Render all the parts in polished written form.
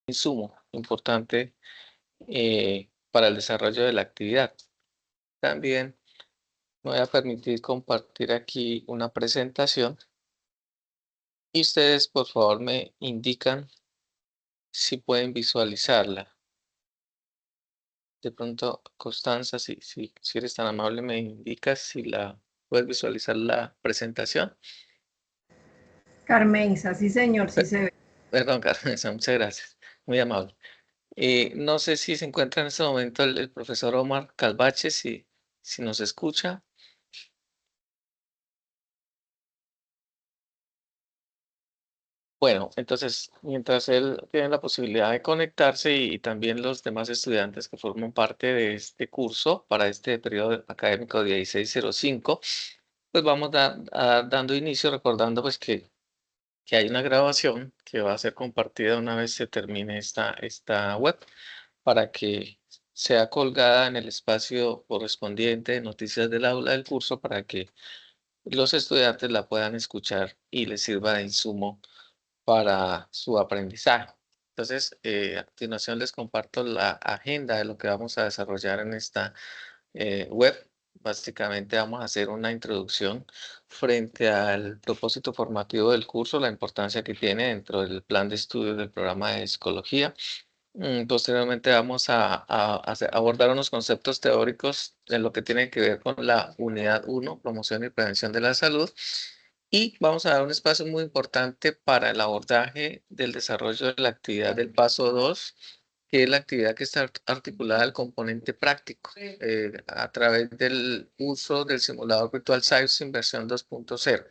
insumo importante para el desarrollo de la actividad. También me voy a permitir compartir aquí una presentación y ustedes por favor me indican si pueden visualizarla. De pronto, Constanza, si eres tan amable, me indicas si la puedes visualizar la presentación. Carmenza, sí señor, sí se ve. Perdón, Carmen, muchas gracias. Muy amable. No sé si se encuentra en este momento el profesor Omar Calvache, si nos escucha. Bueno, entonces, mientras él tiene la posibilidad de conectarse y también los demás estudiantes que forman parte de este curso para este periodo académico 1605, pues vamos dando inicio recordando pues que hay una grabación que va a ser compartida una vez se termine esta web para que sea colgada en el espacio correspondiente de noticias del aula del curso para que los estudiantes la puedan escuchar y les sirva de insumo para su aprendizaje. Entonces, a continuación les comparto la agenda de lo que vamos a desarrollar en esta web. Básicamente vamos a hacer una introducción frente al propósito formativo del curso, la importancia que tiene dentro del plan de estudios del programa de psicología. Posteriormente vamos a abordar unos conceptos teóricos en lo que tiene que ver con la unidad 1, promoción y prevención de la salud. Y vamos a dar un espacio muy importante para el abordaje del desarrollo de la actividad del paso 2, que es la actividad que está articulada al componente práctico a través del uso del simulador virtual SciPsym versión 2.0.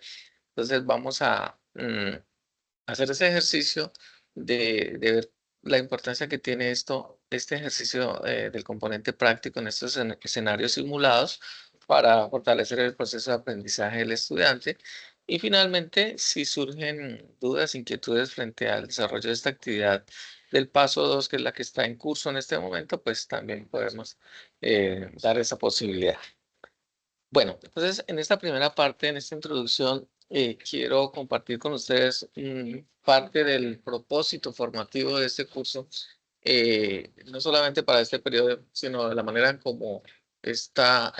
Entonces vamos a hacer ese ejercicio de ver la importancia que tiene este ejercicio del componente práctico en estos escenarios simulados para fortalecer el proceso de aprendizaje del estudiante. Y finalmente, si surgen dudas, inquietudes frente al desarrollo de esta actividad del paso 2, que es la que está en curso en este momento, pues también podemos dar esa posibilidad. Bueno, entonces en esta primera parte, en esta introducción, quiero compartir con ustedes parte del propósito formativo de este curso, no solamente para este periodo, sino de la manera en cómo está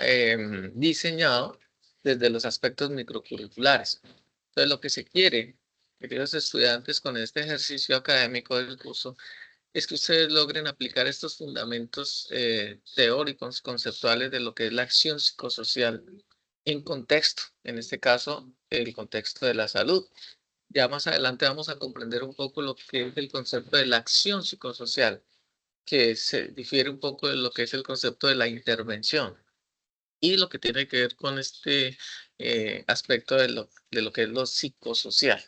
diseñado desde los aspectos microcurriculares. Entonces, lo que se quiere, queridos estudiantes, con este ejercicio académico del curso, es que ustedes logren aplicar estos fundamentos teóricos, conceptuales de lo que es la acción psicosocial en contexto, en este caso, el contexto de la salud. Ya más adelante vamos a comprender un poco lo que es el concepto de la acción psicosocial, que se difiere un poco de lo que es el concepto de la intervención y lo que tiene que ver con este aspecto de lo que es lo psicosocial,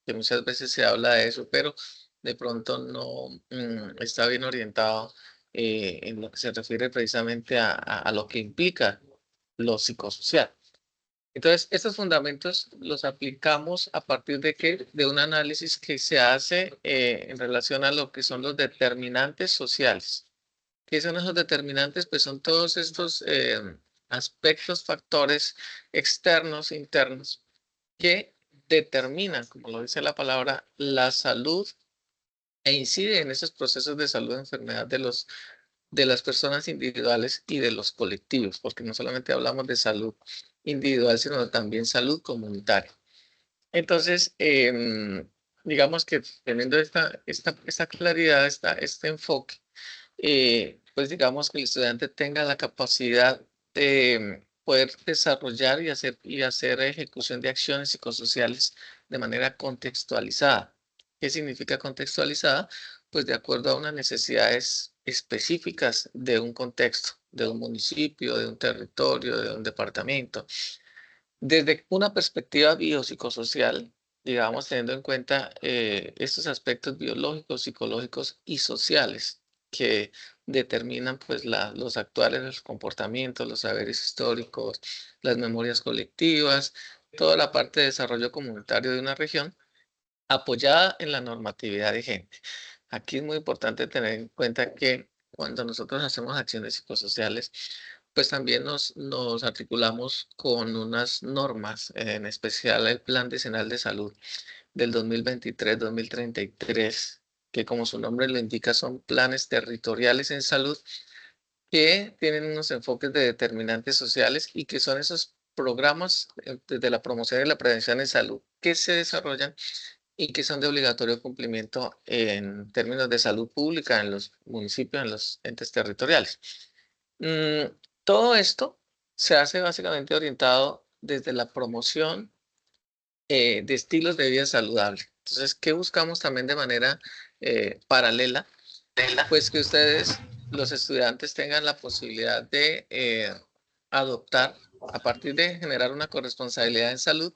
que muchas veces se habla de eso, pero de pronto no está bien orientado en lo que se refiere precisamente a lo que implica lo psicosocial. Entonces, estos fundamentos los aplicamos a partir de qué? De un análisis que se hace en relación a lo que son los determinantes sociales. ¿Qué son esos determinantes? Pues son todos estos aspectos, factores externos, internos, que determinan, como lo dice la palabra, la salud e inciden en esos procesos de salud e enfermedad de las personas individuales y de los colectivos, porque no solamente hablamos de salud individual, sino también salud comunitaria. Entonces, digamos que teniendo esta claridad, este enfoque, pues digamos que el estudiante tenga la capacidad de poder desarrollar y hacer ejecución de acciones psicosociales de manera contextualizada. ¿Qué significa contextualizada? Pues de acuerdo a unas necesidades específicas de un contexto, de un municipio, de un territorio, de un departamento. Desde una perspectiva biopsicosocial, digamos, teniendo en cuenta estos aspectos biológicos, psicológicos y sociales que determinan pues los actuales los comportamientos, los saberes históricos, las memorias colectivas, toda la parte de desarrollo comunitario de una región apoyada en la normatividad vigente. Aquí es muy importante tener en cuenta que cuando nosotros hacemos acciones psicosociales, pues también nos articulamos con unas normas, en especial el Plan Decenal de Salud del 2023-2033, que como su nombre lo indica son planes territoriales en salud que tienen unos enfoques de determinantes sociales y que son esos programas de la promoción y la prevención en salud que se desarrollan y que son de obligatorio cumplimiento en términos de salud pública en los municipios, en los entes territoriales. Mm, Todo esto se hace básicamente orientado desde la promoción de estilos de vida saludable. Entonces, ¿qué buscamos también de manera paralela? Pues que ustedes, los estudiantes, tengan la posibilidad de adoptar, a partir de generar una corresponsabilidad en salud,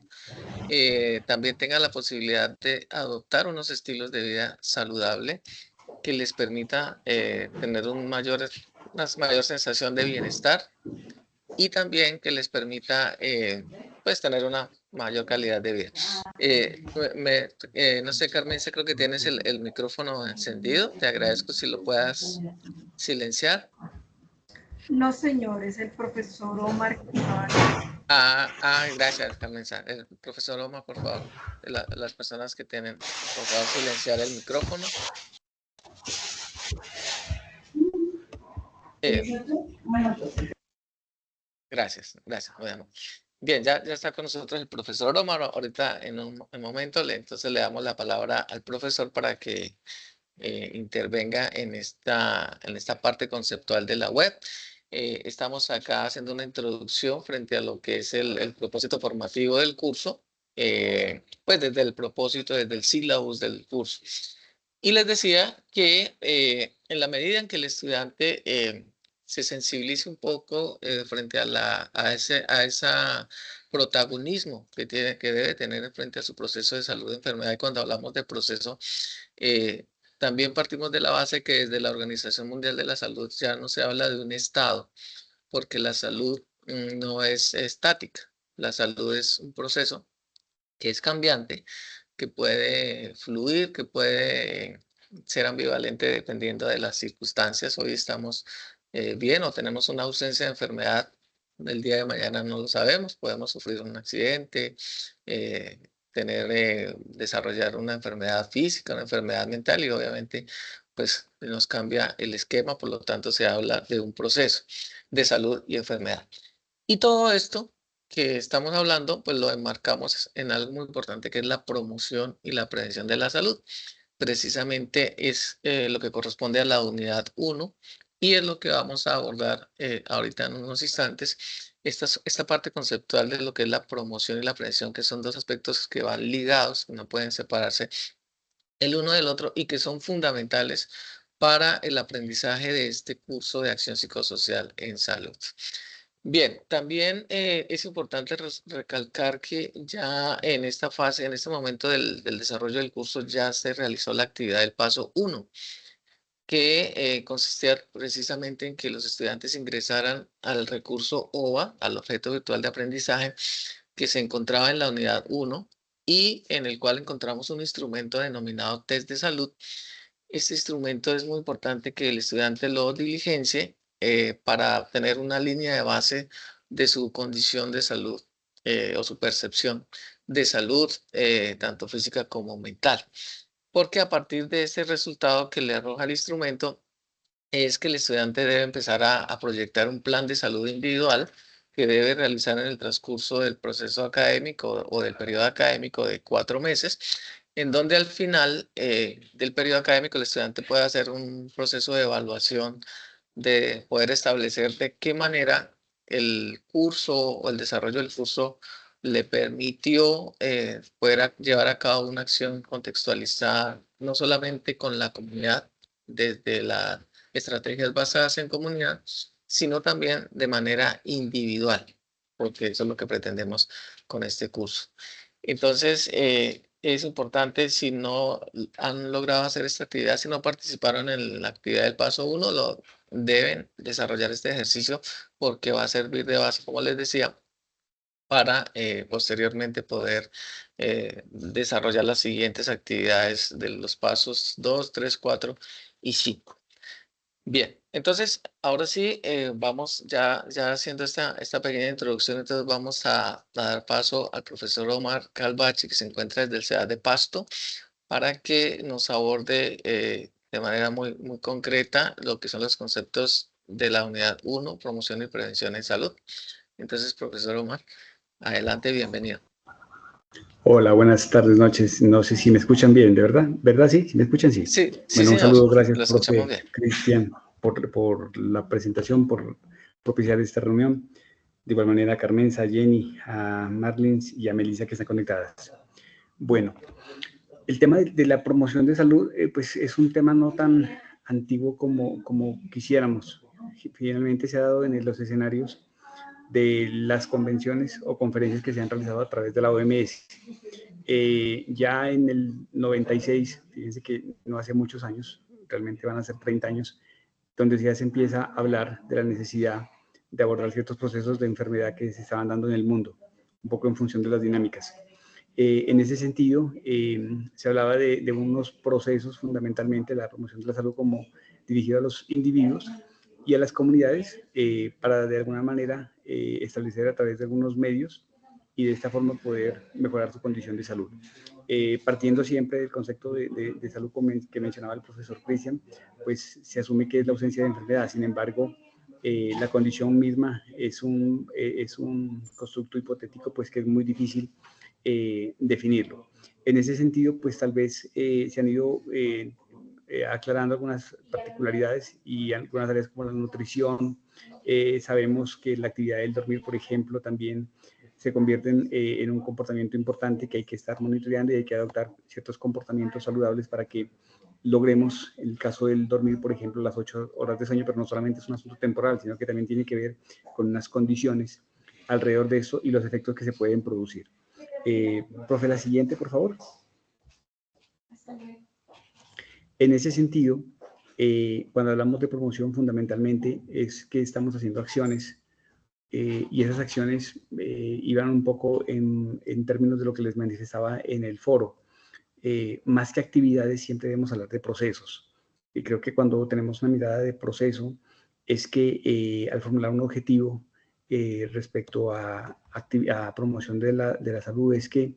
también tengan la posibilidad de adoptar unos estilos de vida saludable que les permita tener una mayor sensación de bienestar y también que les permita pues tener una mayor calidad de vida. No sé, Carmen, creo que tienes el micrófono encendido. Te agradezco si lo puedas silenciar. No, señor, es el profesor Omar Quijano. Gracias, Carmen. El profesor Omar, por favor, las personas que tienen, por favor, silenciar el micrófono. Gracias, gracias. Bueno, bien, ya está con nosotros el profesor Omar. Ahorita en un momento, entonces le damos la palabra al profesor para que intervenga en esta parte conceptual de la web. Estamos acá haciendo una introducción frente a lo que es el propósito formativo del curso, pues desde el propósito, desde el sílabus del curso. Y les decía que en la medida en que el estudiante se sensibilice un poco frente a esa protagonismo que debe tener frente a su proceso de salud de enfermedad, y cuando hablamos de proceso, eh, también partimos de la base que desde la Organización Mundial de la Salud ya no se habla de un estado, porque la salud no es estática. La salud es un proceso que es cambiante, que puede fluir, que puede ser ambivalente dependiendo de las circunstancias. Hoy estamos bien o tenemos una ausencia de enfermedad. El día de mañana no lo sabemos. Podemos sufrir un accidente, desarrollar una enfermedad física, una enfermedad mental y obviamente pues nos cambia el esquema. Por lo tanto, se habla de un proceso de salud y enfermedad. Y todo esto que estamos hablando, pues lo enmarcamos en algo muy importante que es la promoción y la prevención de la salud. Precisamente es lo que corresponde a la unidad 1 y es lo que vamos a abordar ahorita en unos instantes. Esta parte conceptual de lo que es la promoción y la prevención, que son dos aspectos que van ligados, que no pueden separarse el uno del otro y que son fundamentales para el aprendizaje de este curso de acción psicosocial en salud. Bien, también es importante recalcar que ya en esta fase, en este momento del desarrollo del curso, ya se realizó la actividad del paso 1, que consistía precisamente en que los estudiantes ingresaran al recurso OVA, al objeto virtual de aprendizaje, que se encontraba en la unidad 1 y en el cual encontramos un instrumento denominado test de salud. Este instrumento es muy importante que el estudiante lo diligencie para tener una línea de base de su condición de salud o su percepción de salud, tanto física como mental. Porque a partir de ese resultado que le arroja el instrumento, es que el estudiante debe empezar a proyectar un plan de salud individual que debe realizar en el transcurso del proceso académico o del periodo académico de 4 meses, en donde al final del periodo académico el estudiante puede hacer un proceso de evaluación de poder establecer de qué manera el curso o el desarrollo del curso le permitió poder llevar a cabo una acción contextualizada, no solamente con la comunidad, desde las estrategias basadas en comunidad, sino también de manera individual, porque eso es lo que pretendemos con este curso. Entonces, es importante, si no han logrado hacer esta actividad, si no participaron en la actividad del paso 1, lo deben desarrollar este ejercicio porque va a servir de base, como les decía, para posteriormente poder desarrollar las siguientes actividades de los pasos 2, 3, 4 y 5. Bien, entonces ahora sí vamos ya haciendo esta pequeña introducción, entonces vamos a dar paso al profesor Omar Calvache, que se encuentra desde el CEA de Pasto, para que nos aborde de manera muy concreta lo que son los conceptos de la unidad 1, promoción y prevención en salud. Entonces, profesor Omar, adelante, bienvenido. Hola, buenas tardes, noches. No sé si me escuchan bien, ¿de verdad? ¿Verdad? Sí, ¿sí me escuchan? Sí. Sí, sí, Bueno, un señor, saludo, gracias, lo escuchamos profe bien. Cristian, por la presentación, por propiciar esta reunión. De igual manera, a Carmenza, a Jenny, a Marlins y a Melissa que están conectadas. Bueno, el tema de la promoción de salud, pues es un tema no tan antiguo como quisiéramos. Finalmente se ha dado en los escenarios de las convenciones o conferencias que se han realizado a través de la OMS. Ya en el 96, fíjense que no hace muchos años, realmente van a ser 30 años, donde ya se empieza a hablar de la necesidad de abordar ciertos procesos de enfermedad que se estaban dando en el mundo, un poco en función de las dinámicas. En ese sentido, se hablaba de unos procesos, fundamentalmente la promoción de la salud como dirigido a los individuos y a las comunidades, para de alguna manera establecer a través de algunos medios y de esta forma poder mejorar su condición de salud. Partiendo siempre del concepto de salud que mencionaba el profesor Cristian, pues se asume que es la ausencia de enfermedad. Sin embargo, la condición misma es un constructo hipotético pues que es muy difícil definirlo. En ese sentido, pues tal vez se han ido aclarando algunas particularidades y algunas áreas como la nutrición. Sabemos que la actividad del dormir, por ejemplo, también se convierten en un comportamiento importante que hay que estar monitoreando y hay que adoptar ciertos comportamientos saludables para que logremos, en el caso del dormir, por ejemplo, las 8 horas de sueño, pero no solamente es un asunto temporal, sino que también tiene que ver con unas condiciones alrededor de eso y los efectos que se pueden producir. Profe, la siguiente, por favor. En ese sentido, cuando hablamos de promoción, fundamentalmente es que estamos haciendo acciones y esas acciones iban un poco en términos de lo que les manifestaba en el foro. Más que actividades, siempre debemos hablar de procesos. Y creo que cuando tenemos una mirada de proceso, es que al formular un objetivo respecto a promoción de la salud, es que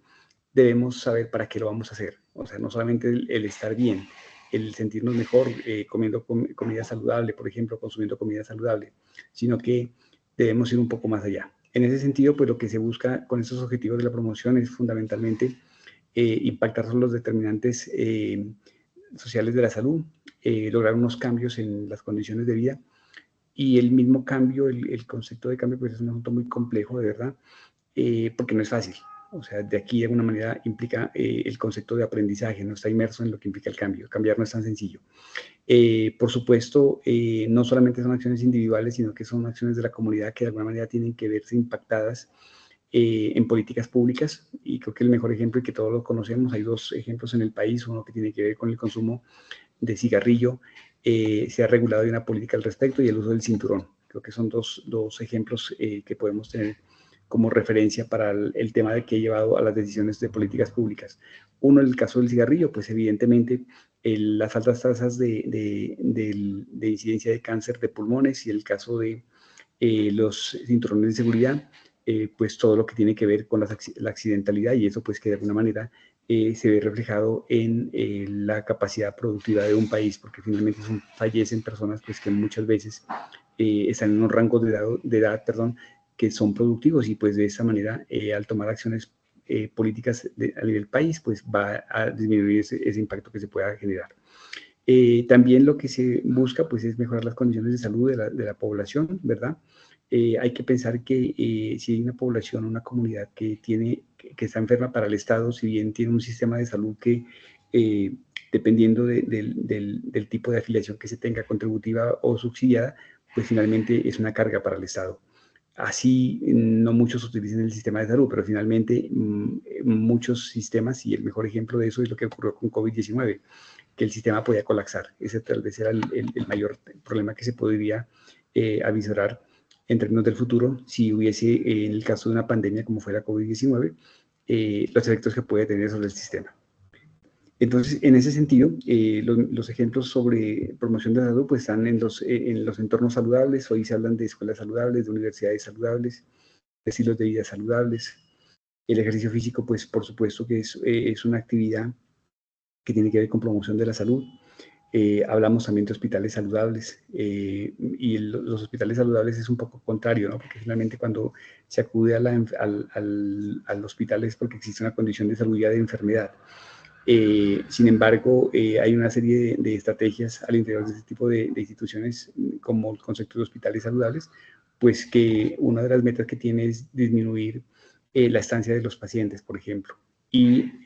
debemos saber para qué lo vamos a hacer. O sea, no solamente el estar bien, el sentirnos mejor comiendo comida saludable, por ejemplo, consumiendo comida saludable, sino que debemos ir un poco más allá. En ese sentido, pues lo que se busca con estos objetivos de la promoción es fundamentalmente impactar sobre los determinantes sociales de la salud, lograr unos cambios en las condiciones de vida y el mismo cambio, el concepto de cambio, pues es un asunto muy complejo, de verdad, porque no es fácil. O sea, de aquí de alguna manera implica el concepto de aprendizaje, no está inmerso en lo que implica el cambio. Cambiar no es tan sencillo. Por supuesto, no solamente son acciones individuales, sino que son acciones de la comunidad que de alguna manera tienen que verse impactadas en políticas públicas. Y creo que el mejor ejemplo, y que todos lo conocemos, hay dos ejemplos en el país, uno que tiene que ver con el consumo de cigarrillo, se ha regulado una política al respecto, y el uso del cinturón. Creo que son dos ejemplos que podemos tener como referencia para el tema de que ha llevado a las decisiones de políticas públicas. Uno, en el caso del cigarrillo, pues evidentemente las altas tasas de incidencia de cáncer de pulmones, y el caso de los cinturones de seguridad, pues todo lo que tiene que ver con la accidentalidad, y eso pues que de alguna manera se ve reflejado en la capacidad productiva de un país, porque finalmente fallecen personas pues que muchas veces están en unos rangos de edad, que son productivos, y pues de esa manera al tomar acciones políticas a nivel país, pues va a disminuir ese impacto que se pueda generar. También lo que se busca pues es mejorar las condiciones de salud de la población, ¿verdad? Hay que pensar que si hay una población, una comunidad que está enferma, para el Estado, si bien tiene un sistema de salud que, dependiendo del tipo de afiliación que se tenga, contributiva o subsidiada, pues finalmente es una carga para el Estado. Así no muchos utilizan el sistema de salud, pero finalmente muchos sistemas, y el mejor ejemplo de eso es lo que ocurrió con COVID-19, que el sistema podía colapsar. Ese tal vez era el mayor problema que se podría avisorar en términos del futuro si hubiese, en el caso de una pandemia como fue la COVID-19, los efectos que puede tener sobre el sistema. Entonces, en ese sentido, los ejemplos sobre promoción de la salud pues están en los entornos saludables. Hoy se hablan de escuelas saludables, de universidades saludables, de estilos de vida saludables. El ejercicio físico, pues por supuesto que es una actividad que tiene que ver con promoción de la salud. Hablamos también de hospitales saludables y los hospitales saludables es un poco contrario, ¿no? Porque finalmente cuando se acude al hospital es porque existe una condición de salud ya de enfermedad. Sin embargo, hay una serie de estrategias al interior de este tipo de instituciones, como el concepto de hospitales saludables, pues que una de las metas que tiene es disminuir la estancia de los pacientes, por ejemplo, y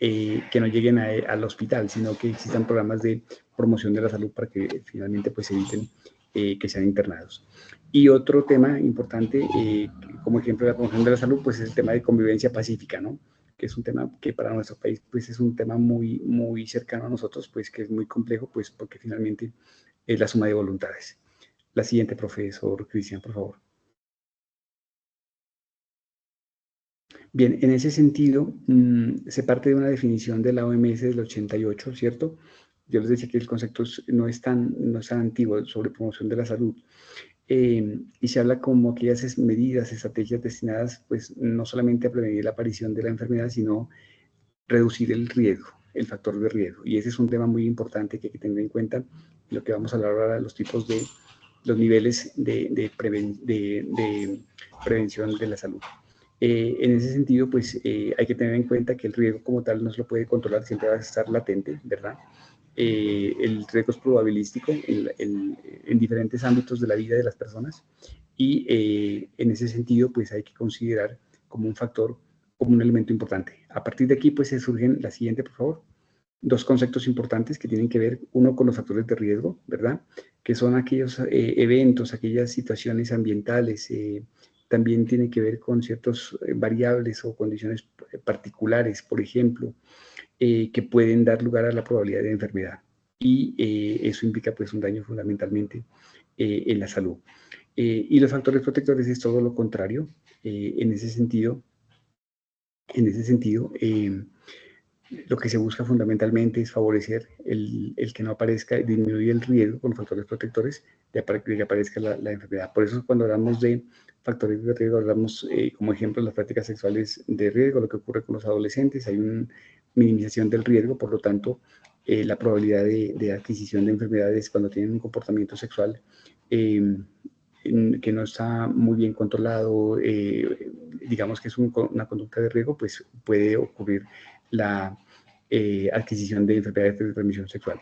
que no lleguen al hospital, sino que existan programas de promoción de la salud para que finalmente pues eviten que sean internados. Y otro tema importante, como ejemplo de la promoción de la salud, pues es el tema de convivencia pacífica, ¿no? Que es un tema que para nuestro país pues es un tema muy cercano a nosotros, pues que es muy complejo, pues porque finalmente es la suma de voluntades. La siguiente, profesor Cristian, por favor. Bien, en ese sentido, se parte de una definición de la OMS del 88, ¿cierto? Yo les decía que el concepto no es tan antiguo sobre promoción de la salud. Y se habla como aquellas medidas, estrategias destinadas, pues, no solamente a prevenir la aparición de la enfermedad, sino reducir el riesgo, el factor de riesgo. Y ese es un tema muy importante que hay que tener en cuenta, lo que vamos a hablar ahora, los tipos de, los niveles de prevención de la salud. En ese sentido, pues hay que tener en cuenta que el riesgo como tal no se lo puede controlar, siempre va a estar latente, ¿verdad? El riesgo es probabilístico en diferentes ámbitos de la vida de las personas y en ese sentido, pues hay que considerar como un factor, como un elemento importante. A partir de aquí, pues se surgen la siguiente, por favor. Dos conceptos importantes que tienen que ver, uno con los factores de riesgo, ¿verdad? Que son aquellos eventos, aquellas situaciones ambientales, también tiene que ver con ciertas variables o condiciones particulares, por ejemplo, que pueden dar lugar a la probabilidad de enfermedad. Y eso implica pues un daño fundamentalmente en la salud. Y los factores protectores es todo lo contrario. En ese sentido, lo que se busca fundamentalmente es favorecer el que no aparezca, disminuir el riesgo con los factores protectores de que aparezca la enfermedad. Por eso cuando hablamos de factores de riesgo, hablamos como ejemplo las prácticas sexuales de riesgo, lo que ocurre con los adolescentes, hay una minimización del riesgo, por lo tanto, la probabilidad de adquisición de enfermedades cuando tienen un comportamiento sexual que no está muy bien controlado, digamos que es una conducta de riesgo, pues puede ocurrir la adquisición de enfermedades de transmisión sexual.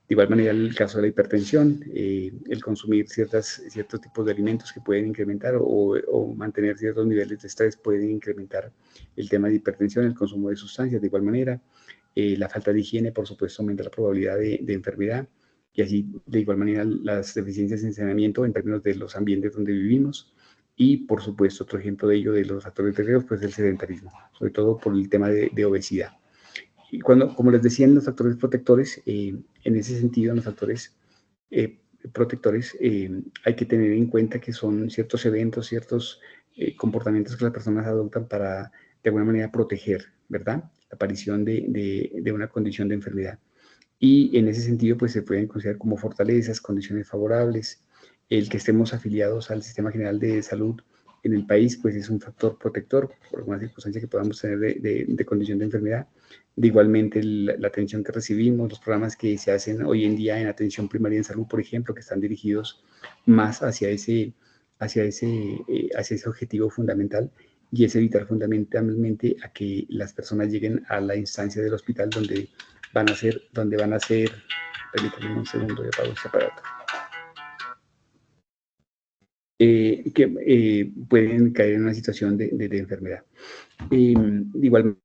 De igual manera, en el caso de la hipertensión, el consumir ciertos tipos de alimentos que pueden incrementar o mantener ciertos niveles de estrés pueden incrementar el tema de hipertensión, el consumo de sustancias de igual manera. La falta de higiene, por supuesto, aumenta la probabilidad de enfermedad y así de igual manera las deficiencias en saneamiento en términos de los ambientes donde vivimos. Y por supuesto, otro ejemplo de ello, de los factores de riesgo, pues el sedentarismo, sobre todo por el tema de obesidad. Y como les decía, en los factores protectores, en ese sentido, en los factores protectores, hay que tener en cuenta que son ciertos eventos, ciertos comportamientos que las personas adoptan para, de alguna manera, proteger, ¿verdad? La aparición de una condición de enfermedad. Y en ese sentido, pues se pueden considerar como fortalezas, condiciones favorables. El que estemos afiliados al Sistema General de Salud en el país, pues es un factor protector por alguna circunstancia que podamos tener de condición de enfermedad. De igualmente, la atención que recibimos, los programas que se hacen hoy en día en atención primaria en salud, por ejemplo, que están dirigidos más hacia ese objetivo fundamental y es evitar fundamentalmente a que las personas lleguen a la instancia del hospital donde van a ser, permítanme un segundo, ya apago este aparato, que pueden caer en una situación de enfermedad. Igual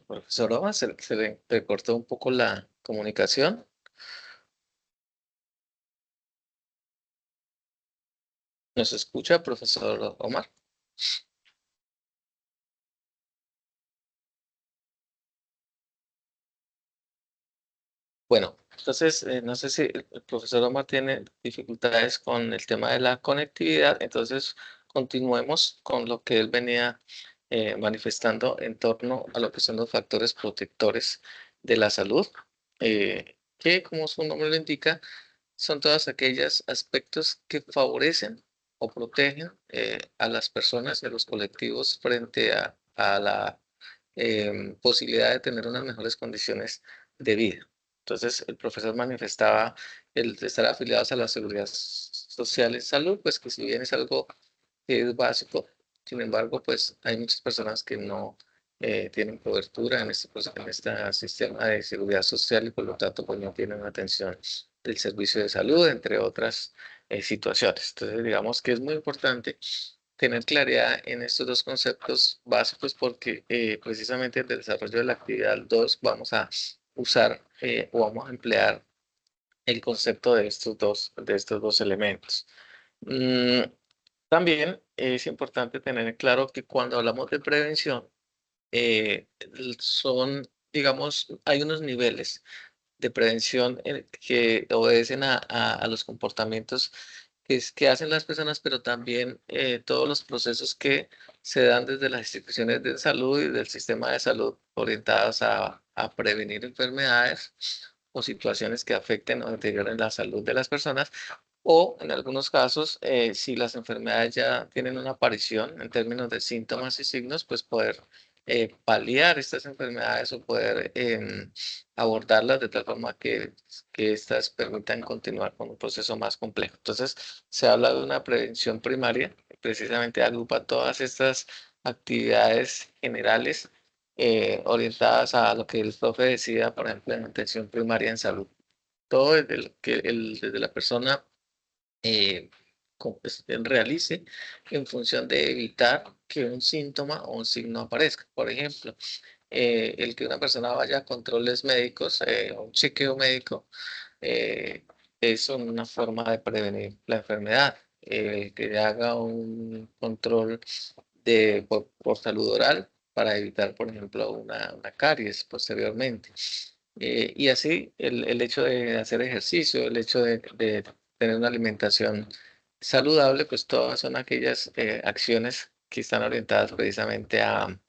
Profesor Omar, se le cortó un poco la comunicación. ¿Nos escucha, profesor Omar? Bueno, entonces, no sé si el profesor Omar tiene dificultades con el tema de la conectividad, entonces continuemos con lo que él venía manifestando en torno a lo que son los factores protectores de la salud. que, como su nombre lo indica, son todos aquellos aspectos que favorecen o protegen a las personas y a los colectivos frente a la posibilidad de tener unas mejores condiciones de vida. Entonces, el profesor manifestaba el de estar afiliados a la seguridad social y salud, pues que si bien es algo que es básico, sin embargo, pues hay muchas personas que no tienen cobertura en en este sistema de seguridad social y por lo tanto pues no tienen atención del servicio de salud, entre otras situaciones. Entonces, digamos que es muy importante tener claridad en estos dos conceptos básicos porque precisamente en el desarrollo de la actividad 2 vamos a usar o vamos a emplear el concepto de estos dos elementos. Mm, También es importante tener claro que cuando hablamos de prevención, son, digamos, hay unos niveles de prevención que obedecen a los comportamientos que hacen las personas, pero también todos los procesos que se dan desde las instituciones de salud y del sistema de salud orientados a prevenir enfermedades o situaciones que afecten o deterioren la salud de las personas. O en algunos casos, si las enfermedades ya tienen una aparición en términos de síntomas y signos, pues poder paliar estas enfermedades o poder abordarlas de tal forma que éstas permitan continuar con un proceso más complejo. Entonces, se habla de una prevención primaria, que precisamente agrupa todas estas actividades generales orientadas a lo que el profe decida, por ejemplo, en atención primaria en salud. Todo desde la persona realice en función de evitar que un síntoma o un signo aparezca. Por ejemplo, el que una persona vaya a controles médicos o un chequeo médico eh, es una forma de prevenir la enfermedad. Que haga un control por salud oral para evitar, por ejemplo, una caries posteriormente. Y así el hecho de hacer ejercicio, el hecho de tener una alimentación saludable, pues todas son aquellas acciones que están orientadas precisamente a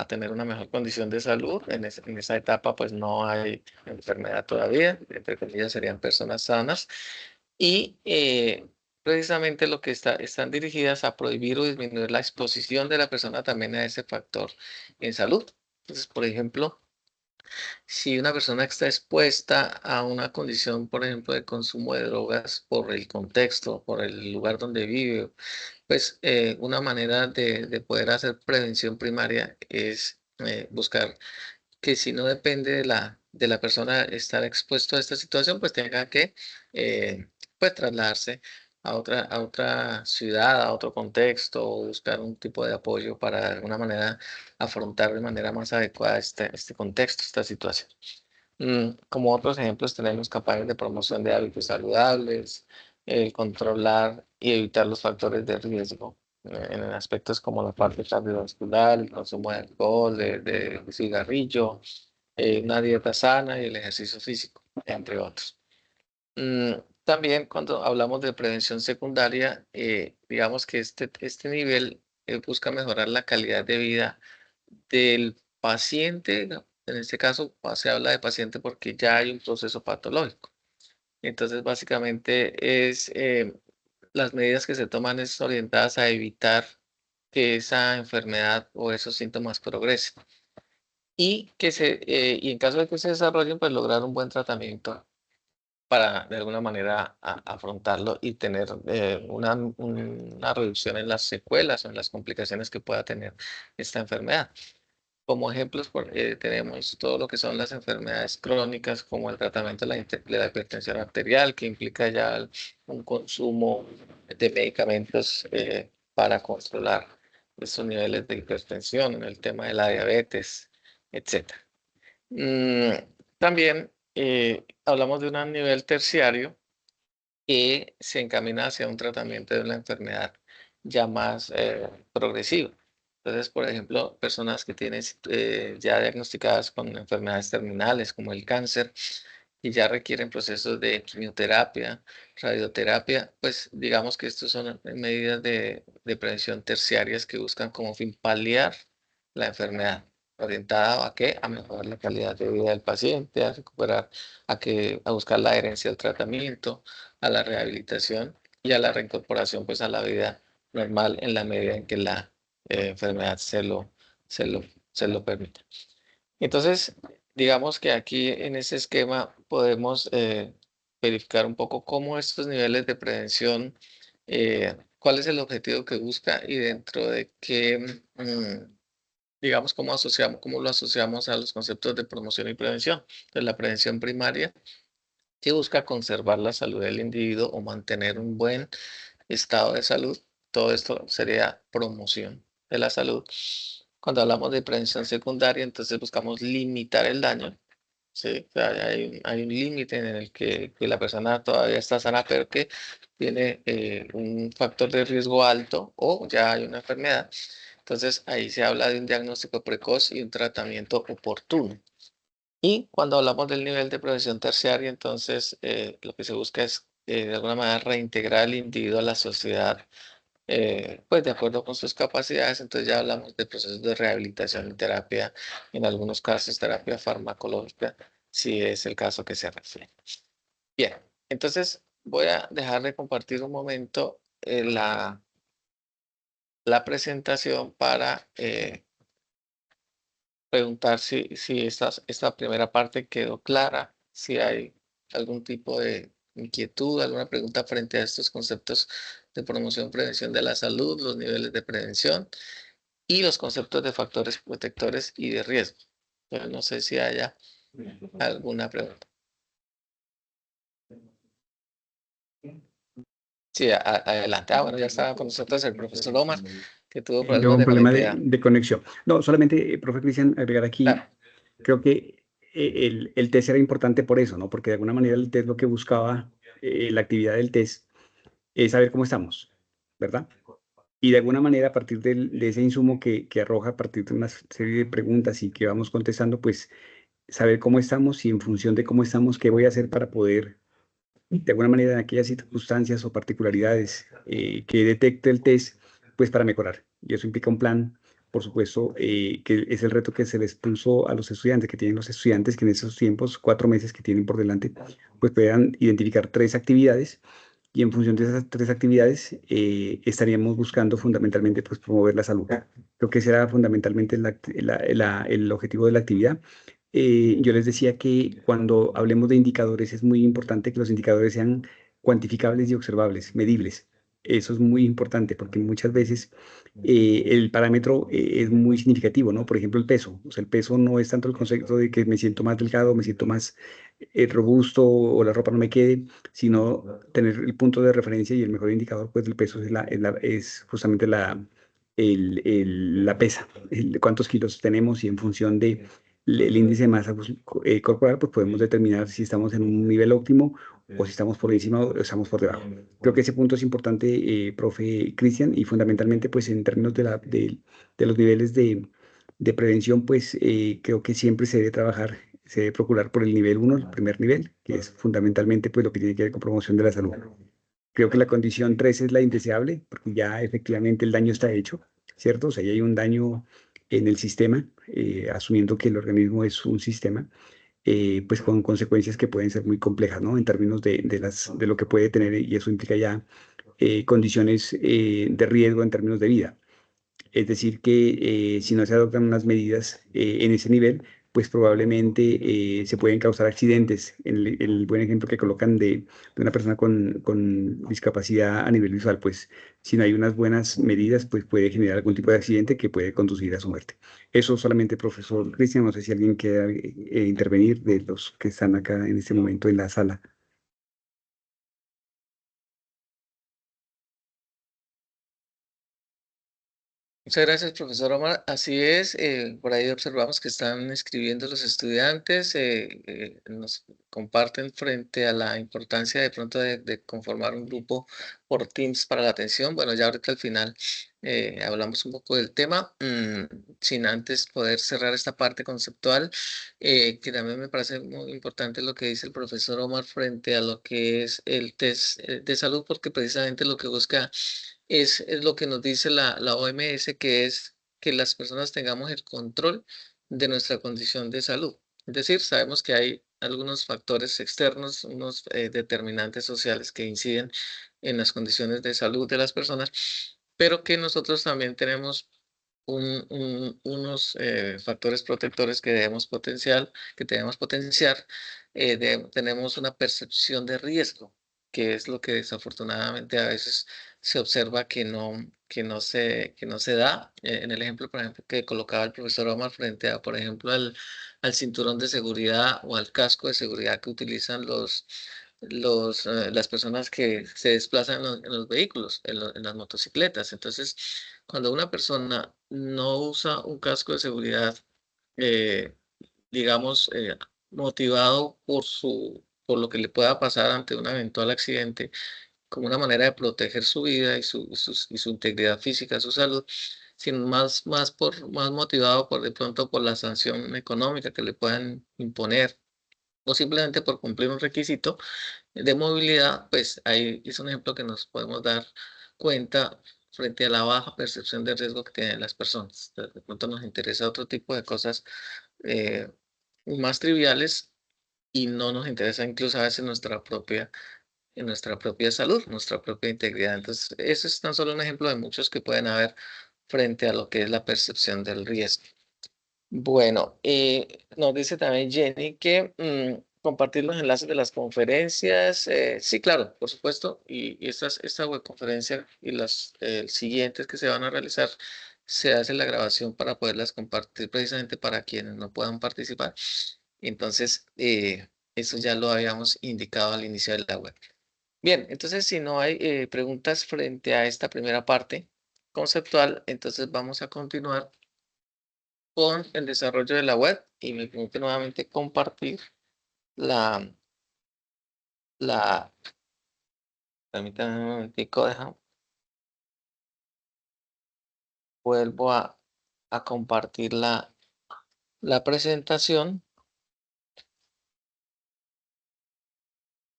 tener una mejor condición de salud. En esa etapa pues no hay enfermedad todavía, entre comillas serían personas sanas y precisamente lo que están dirigidas a prohibir o disminuir la exposición de la persona también a ese factor en salud. Entonces, por ejemplo, si una persona está expuesta a una condición, por ejemplo, de consumo de drogas por el contexto, por el lugar donde vive, pues una manera de poder hacer prevención primaria es buscar que si no depende de la persona estar expuesto a esta situación, pues tenga que pues trasladarse a otra ciudad, a otro contexto, o buscar un tipo de apoyo para de alguna manera afrontar de manera más adecuada este contexto, esta situación. Como otros ejemplos tenemos campañas de promoción de hábitos saludables, controlar y evitar los factores de riesgo en aspectos como la parte cardiovascular, el consumo de alcohol, de cigarrillo, una dieta sana y el ejercicio físico, entre otros. Mm, También cuando hablamos de prevención secundaria, digamos que este nivel busca mejorar la calidad de vida del paciente. En este caso se habla de paciente porque ya hay un proceso patológico. Entonces, básicamente las medidas que se toman es orientadas a evitar que esa enfermedad o esos síntomas progresen y en caso de que se desarrollen, pues lograr un buen tratamiento para de alguna manera afrontarlo y tener una reducción en las secuelas o en las complicaciones que pueda tener esta enfermedad. Como ejemplos, tenemos todo lo que son las enfermedades crónicas, como el tratamiento de la hipertensión arterial, que implica ya un consumo de medicamentos para controlar estos niveles de hipertensión, en el tema de la diabetes, etcétera. Mm, También hablamos de un nivel terciario que se encamina hacia un tratamiento de una enfermedad ya más progresiva. Entonces, por ejemplo, personas que tienen ya diagnosticadas con enfermedades terminales como el cáncer y ya requieren procesos de quimioterapia, radioterapia, pues digamos que estos son medidas de prevención terciarias que buscan como fin paliar la enfermedad. orientada a qué, a mejorar la calidad de vida del paciente, a recuperar, a buscar la adherencia al tratamiento, a la rehabilitación y a la reincorporación pues a la vida normal en la medida en que la enfermedad se lo, se lo permita. Entonces, digamos que aquí en ese esquema podemos verificar un poco cómo estos niveles de prevención, cuál es el objetivo que busca y dentro de qué, digamos, cómo lo asociamos a los conceptos de promoción y prevención. Entonces, la prevención primaria que busca conservar la salud del individuo o mantener un buen estado de salud. Todo esto sería promoción de la salud. Cuando hablamos de prevención secundaria, entonces buscamos limitar el daño. Sí, o sea, hay un límite en el que la persona todavía está sana, pero que tiene un factor de riesgo alto o ya hay una enfermedad. Entonces ahí se habla de un diagnóstico precoz y un tratamiento oportuno. Y cuando hablamos del nivel de prevención terciaria, entonces lo que se busca es de alguna manera reintegrar al individuo a la sociedad, pues de acuerdo con sus capacidades. Entonces ya hablamos de procesos de rehabilitación y terapia, en algunos casos terapia farmacológica, si es el caso que se refiere. Bien, entonces voy a dejar de compartir un momento la presentación para preguntar si esta primera parte quedó clara, si hay algún tipo de inquietud, alguna pregunta frente a estos conceptos de promoción, prevención de la salud, los niveles de prevención y los conceptos de factores protectores y de riesgo. Pero no sé si haya alguna pregunta. Sí, adelante. Bueno, ya estaba con nosotros el profesor Omar, que tuvo Tengo problemas un de problema conectividad. de conexión. No, solamente, profe Cristian, agregar aquí, Claro. creo que el test era importante por eso, ¿no? Porque de alguna manera el test lo que buscaba, la actividad del test, es saber cómo estamos, ¿verdad? Y de alguna manera, a partir de ese insumo que arroja, a partir de una serie de preguntas y que vamos contestando, pues saber cómo estamos y en función de cómo estamos, qué voy a hacer para poder, de alguna manera, en aquellas circunstancias o particularidades que detecte el test, pues para mejorar. Y eso implica un plan, por supuesto, que es el reto que se les puso a los estudiantes, que tienen los estudiantes, que en esos tiempos, 4 meses que tienen por delante, pues puedan identificar 3 actividades y en función de esas 3 actividades estaríamos buscando fundamentalmente pues, promover la salud. Creo que ese era fundamentalmente el objetivo de la actividad. Yo les decía que cuando hablemos de indicadores es muy importante que los indicadores sean cuantificables y observables, medibles. Eso es muy importante porque muchas veces el parámetro es muy significativo, ¿no? Por ejemplo, el peso. O sea, el peso no es tanto el concepto de que me siento más delgado, me siento más robusto o la ropa no me quede, sino tener el punto de referencia y el mejor indicador pues, del peso es justamente la pesa, cuántos kilos tenemos y en función de el índice de masa corporal, pues podemos determinar si estamos en un nivel óptimo o si estamos por encima o estamos por debajo. Creo que ese punto es importante, profe Cristian, y fundamentalmente pues en términos de los niveles de prevención, pues creo que siempre se debe trabajar, se debe procurar por el nivel 1, el primer nivel, que es fundamentalmente pues lo que tiene que ver con promoción de la salud. Creo que la condición 3 es la indeseable, porque ya efectivamente el daño está hecho, ¿cierto? O sea, ya hay un daño en el sistema, asumiendo que el organismo es un sistema, pues con consecuencias que pueden ser muy complejas, ¿no? En términos de lo que puede tener, y eso implica ya condiciones de riesgo en términos de vida. Es decir, que si no se adoptan unas medidas en ese nivel, pues probablemente se pueden causar accidentes. El buen ejemplo que colocan de una persona con discapacidad a nivel visual, pues si no hay unas buenas medidas, pues puede generar algún tipo de accidente que puede conducir a su muerte. Eso solamente, profesor Cristian, no sé si alguien quiera intervenir de los que están acá en este momento en la sala. Muchas gracias, profesor Omar. Así es, por ahí observamos que están escribiendo los estudiantes, nos comparten frente a la importancia de pronto de conformar un grupo por Teams para la atención. Bueno, ya ahorita al final hablamos un poco del tema, sin antes poder cerrar esta parte conceptual, que también me parece muy importante lo que dice el profesor Omar frente a lo que es el test de salud, porque precisamente lo que busca es lo que nos dice la OMS, que es que las personas tengamos el control de nuestra condición de salud. Es decir, sabemos que hay algunos factores externos, unos determinantes sociales que inciden en las condiciones de salud de las personas, pero que nosotros también tenemos unos factores protectores que debemos potenciar. Tenemos una percepción de riesgo, que es lo que desafortunadamente a veces se observa que no se da. En el ejemplo, por ejemplo, que colocaba el profesor Omar frente a, por ejemplo, al cinturón de seguridad o al casco de seguridad que utilizan las personas que se desplazan en los vehículos, en las motocicletas. Entonces, cuando una persona no usa un casco de seguridad, eh, digamos, motivado por lo que le pueda pasar ante un eventual accidente, como una manera de proteger su vida y su integridad física, su salud, sino más motivado por de pronto por la sanción económica que le puedan imponer o simplemente por cumplir un requisito de movilidad, pues ahí es un ejemplo que nos podemos dar cuenta frente a la baja percepción de riesgo que tienen las personas. De pronto nos interesa otro tipo de cosas eh, más triviales y no nos interesa incluso a veces en nuestra propia salud, nuestra propia integridad. Entonces, ese es tan solo un ejemplo de muchos que pueden haber frente a lo que es la percepción del riesgo. Bueno, nos dice también Jenny que compartir los enlaces de las conferencias. Sí, claro, por supuesto. Y esta webconferencia y las siguientes que se van a realizar, se hace la grabación para poderlas compartir precisamente para quienes no puedan participar. Entonces, eso ya lo habíamos indicado al inicio de la web. Bien, entonces si no hay preguntas frente a esta primera parte conceptual, entonces vamos a continuar con el desarrollo de la web y me permite nuevamente compartir la, la, permítanme un momentico, vuelvo a compartir la presentación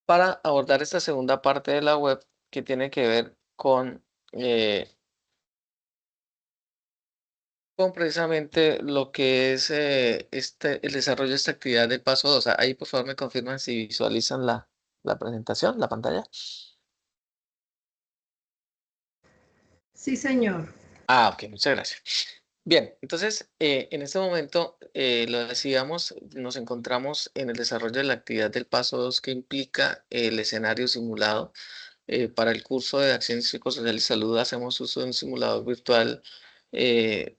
para abordar esta segunda parte de la web que tiene que ver con precisamente lo que es el desarrollo de esta actividad del paso 2. Ahí por favor me confirman si visualizan la presentación, la pantalla. Sí, señor. Ah, ok, muchas gracias. Bien, entonces en este momento lo decíamos, nos encontramos en el desarrollo de la actividad del paso 2 que implica el escenario simulado. Para el curso de Acciones Psicosociales y Salud hacemos uso de un simulador virtual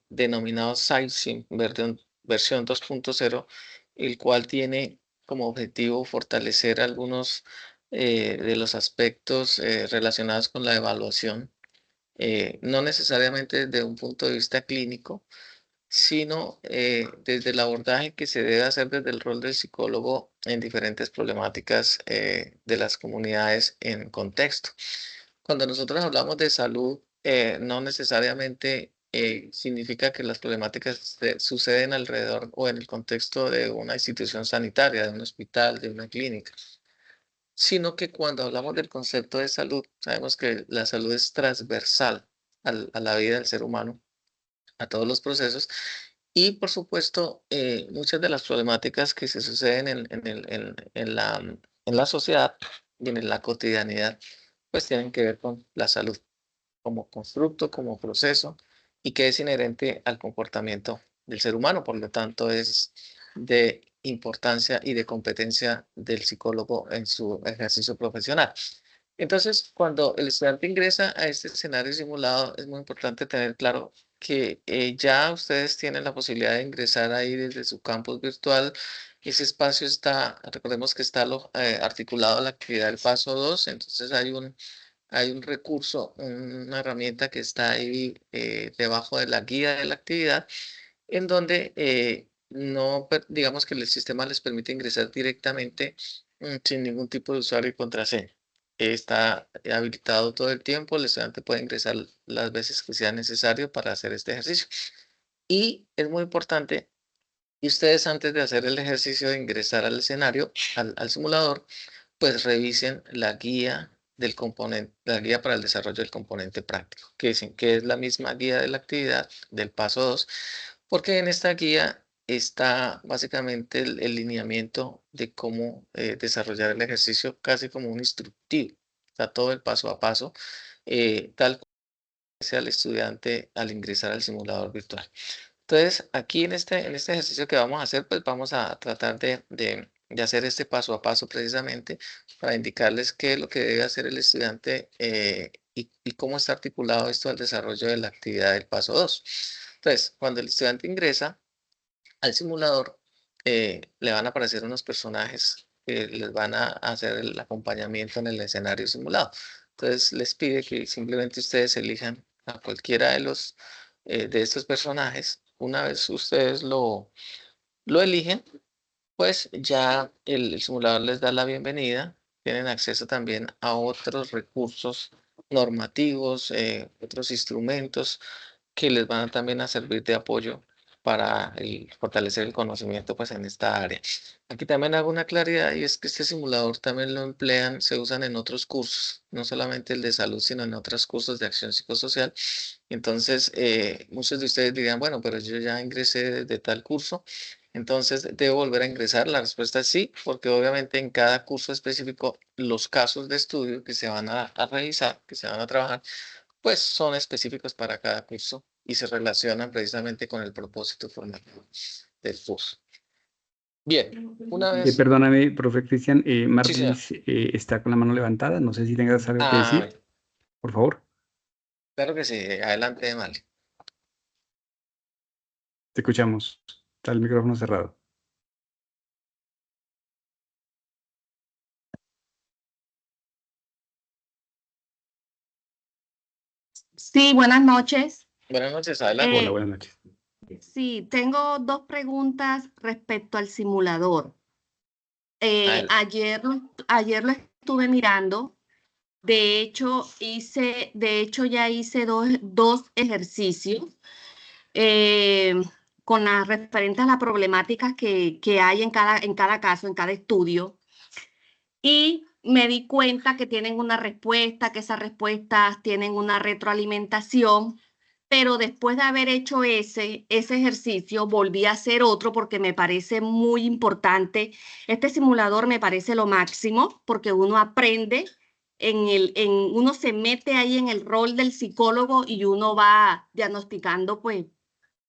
denominado SciSim versión 2.0, el cual tiene como objetivo fortalecer algunos de los aspectos relacionados con la evaluación, no necesariamente desde un punto de vista clínico, sino desde el abordaje que se debe hacer desde el rol del psicólogo en diferentes problemáticas de las comunidades en contexto. Cuando nosotros hablamos de salud, no necesariamente significa que las problemáticas suceden alrededor o en el contexto de una institución sanitaria, de un hospital, de una clínica, sino que cuando hablamos del concepto de salud, sabemos que la salud es transversal a la vida del ser humano, a todos los procesos. Y por supuesto, muchas de las problemáticas que se suceden en la sociedad y en la cotidianidad, pues tienen que ver con la salud como constructo, como proceso, y que es inherente al comportamiento del ser humano. Por lo tanto, es de importancia y de competencia del psicólogo en su ejercicio profesional. Entonces, cuando el estudiante ingresa a este escenario simulado, es muy importante tener claro que ya ustedes tienen la posibilidad de ingresar ahí desde su campus virtual. Ese espacio está, recordemos que está articulado a la actividad del paso 2. Entonces hay un recurso, una herramienta que está ahí debajo de la guía de la actividad, en donde no, digamos que el sistema les permite ingresar directamente sin ningún tipo de usuario y contraseña. Está habilitado todo el tiempo, el estudiante puede ingresar las veces que sea necesario para hacer este ejercicio. Y es muy importante que ustedes antes de hacer el ejercicio de ingresar al escenario, al simulador, pues revisen la guía del componente, la guía para el desarrollo del componente práctico, que es la misma guía de la actividad del paso 2, porque en esta guía está básicamente el lineamiento de cómo desarrollar el ejercicio, casi como un instructivo. Está todo el paso a paso, tal como sea el estudiante al ingresar al simulador virtual. Entonces, aquí en este ejercicio que vamos a hacer, pues vamos a tratar de hacer este paso a paso precisamente para indicarles qué es lo que debe hacer el estudiante y cómo está articulado esto al desarrollo de la actividad del paso 2. Entonces, cuando el estudiante ingresa al simulador, le van a aparecer unos personajes que les van a hacer el acompañamiento en el escenario simulado. Entonces, les pide que simplemente ustedes elijan a cualquiera de estos personajes. Una vez ustedes lo eligen, pues ya el simulador les da la bienvenida. Tienen acceso también a otros recursos normativos, otros instrumentos que les van también a servir de apoyo para fortalecer el conocimiento pues en esta área. Aquí también hago una claridad y es que este simulador también lo emplean, se usan en otros cursos, no solamente el de salud, sino en otros cursos de acción psicosocial. Entonces, muchos de ustedes dirían, bueno, pero yo ya ingresé de tal curso, entonces debo volver a ingresar. La respuesta es sí, porque obviamente en cada curso específico los casos de estudio que se van a revisar, que se van a trabajar, pues son específicos para cada curso y se relacionan precisamente con el propósito formativo del curso. Bien, una vez... Perdóname, profe Cristian, Sí, señor. Marlis está con la mano levantada, no sé si tengas algo que Ah, decir, por favor, claro que sí. Adelante, Mali. te escuchamos, está el micrófono cerrado. Sí, buenas noches. Buenas noches, adelante. Hola, Eh, buenas noches. sí, tengo dos preguntas respecto al simulador. Adelante. Ayer lo estuve mirando. De hecho ya hice dos ejercicios eh, con las referentes a las problemáticas que hay en cada caso, en cada estudio. Y me di cuenta que tienen una respuesta, que esas respuestas tienen una retroalimentación, pero después de haber hecho ese ejercicio, volví a hacer otro porque me parece muy importante. Este simulador me parece lo máximo porque uno aprende, uno se mete ahí en el rol del psicólogo y uno va diagnosticando pues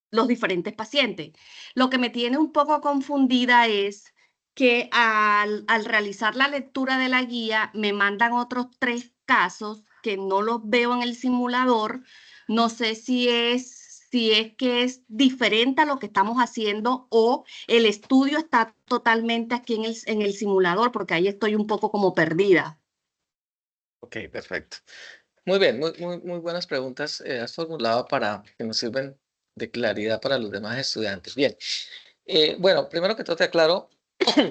los diferentes pacientes. Lo que me tiene un poco confundida es que al realizar la lectura de la guía me mandan otros 3 casos que no los veo en el simulador. No sé si es que es diferente a lo que estamos haciendo o el estudio está totalmente aquí en el simulador, porque ahí estoy un poco como perdida. Ok, perfecto. Muy bien, muy buenas preguntas has formulado para que nos sirven de claridad para los demás estudiantes. Bien, bueno, primero que todo te aclaro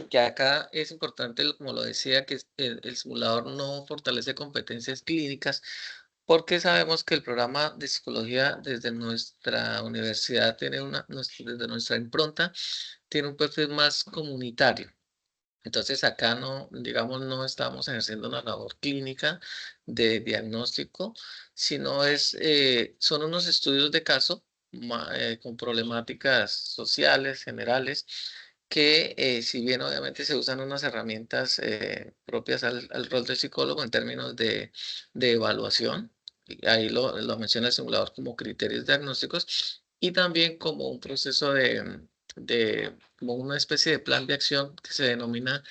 que acá es importante, como lo decía, que el simulador no fortalece competencias clínicas, porque sabemos que el programa de psicología desde nuestra universidad desde nuestra impronta, tiene un perfil más comunitario. Entonces acá no, digamos, no estamos ejerciendo una labor clínica de diagnóstico, sino son unos estudios de caso con problemáticas sociales, generales, que si bien obviamente se usan unas herramientas propias al rol del psicólogo en términos de evaluación, y ahí lo menciona el simulador como criterios diagnósticos, y también como un proceso como una especie de plan de acción que se denomina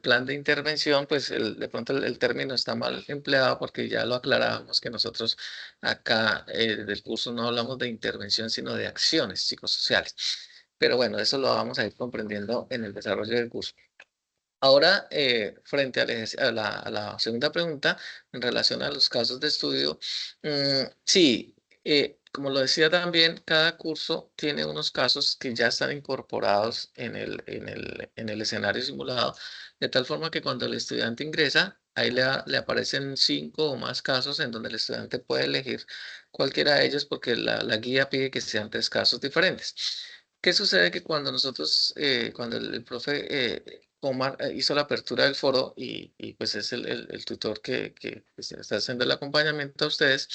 plan de intervención. Pues de pronto el término está mal empleado porque ya lo aclarábamos que nosotros acá del curso no hablamos de intervención, sino de acciones psicosociales. Pero bueno, eso lo vamos a ir comprendiendo en el desarrollo del curso. Ahora, frente a la segunda pregunta, en relación a los casos de estudio, sí, como lo decía también, cada curso tiene unos casos que ya están incorporados en el escenario simulado, de tal forma que cuando el estudiante ingresa, ahí le aparecen 5 o más casos en donde el estudiante puede elegir cualquiera de ellos porque la guía pide que sean 3 casos diferentes. ¿Qué sucede? Que cuando cuando el profe Omar hizo la apertura del foro pues es el tutor que está haciendo el acompañamiento a ustedes,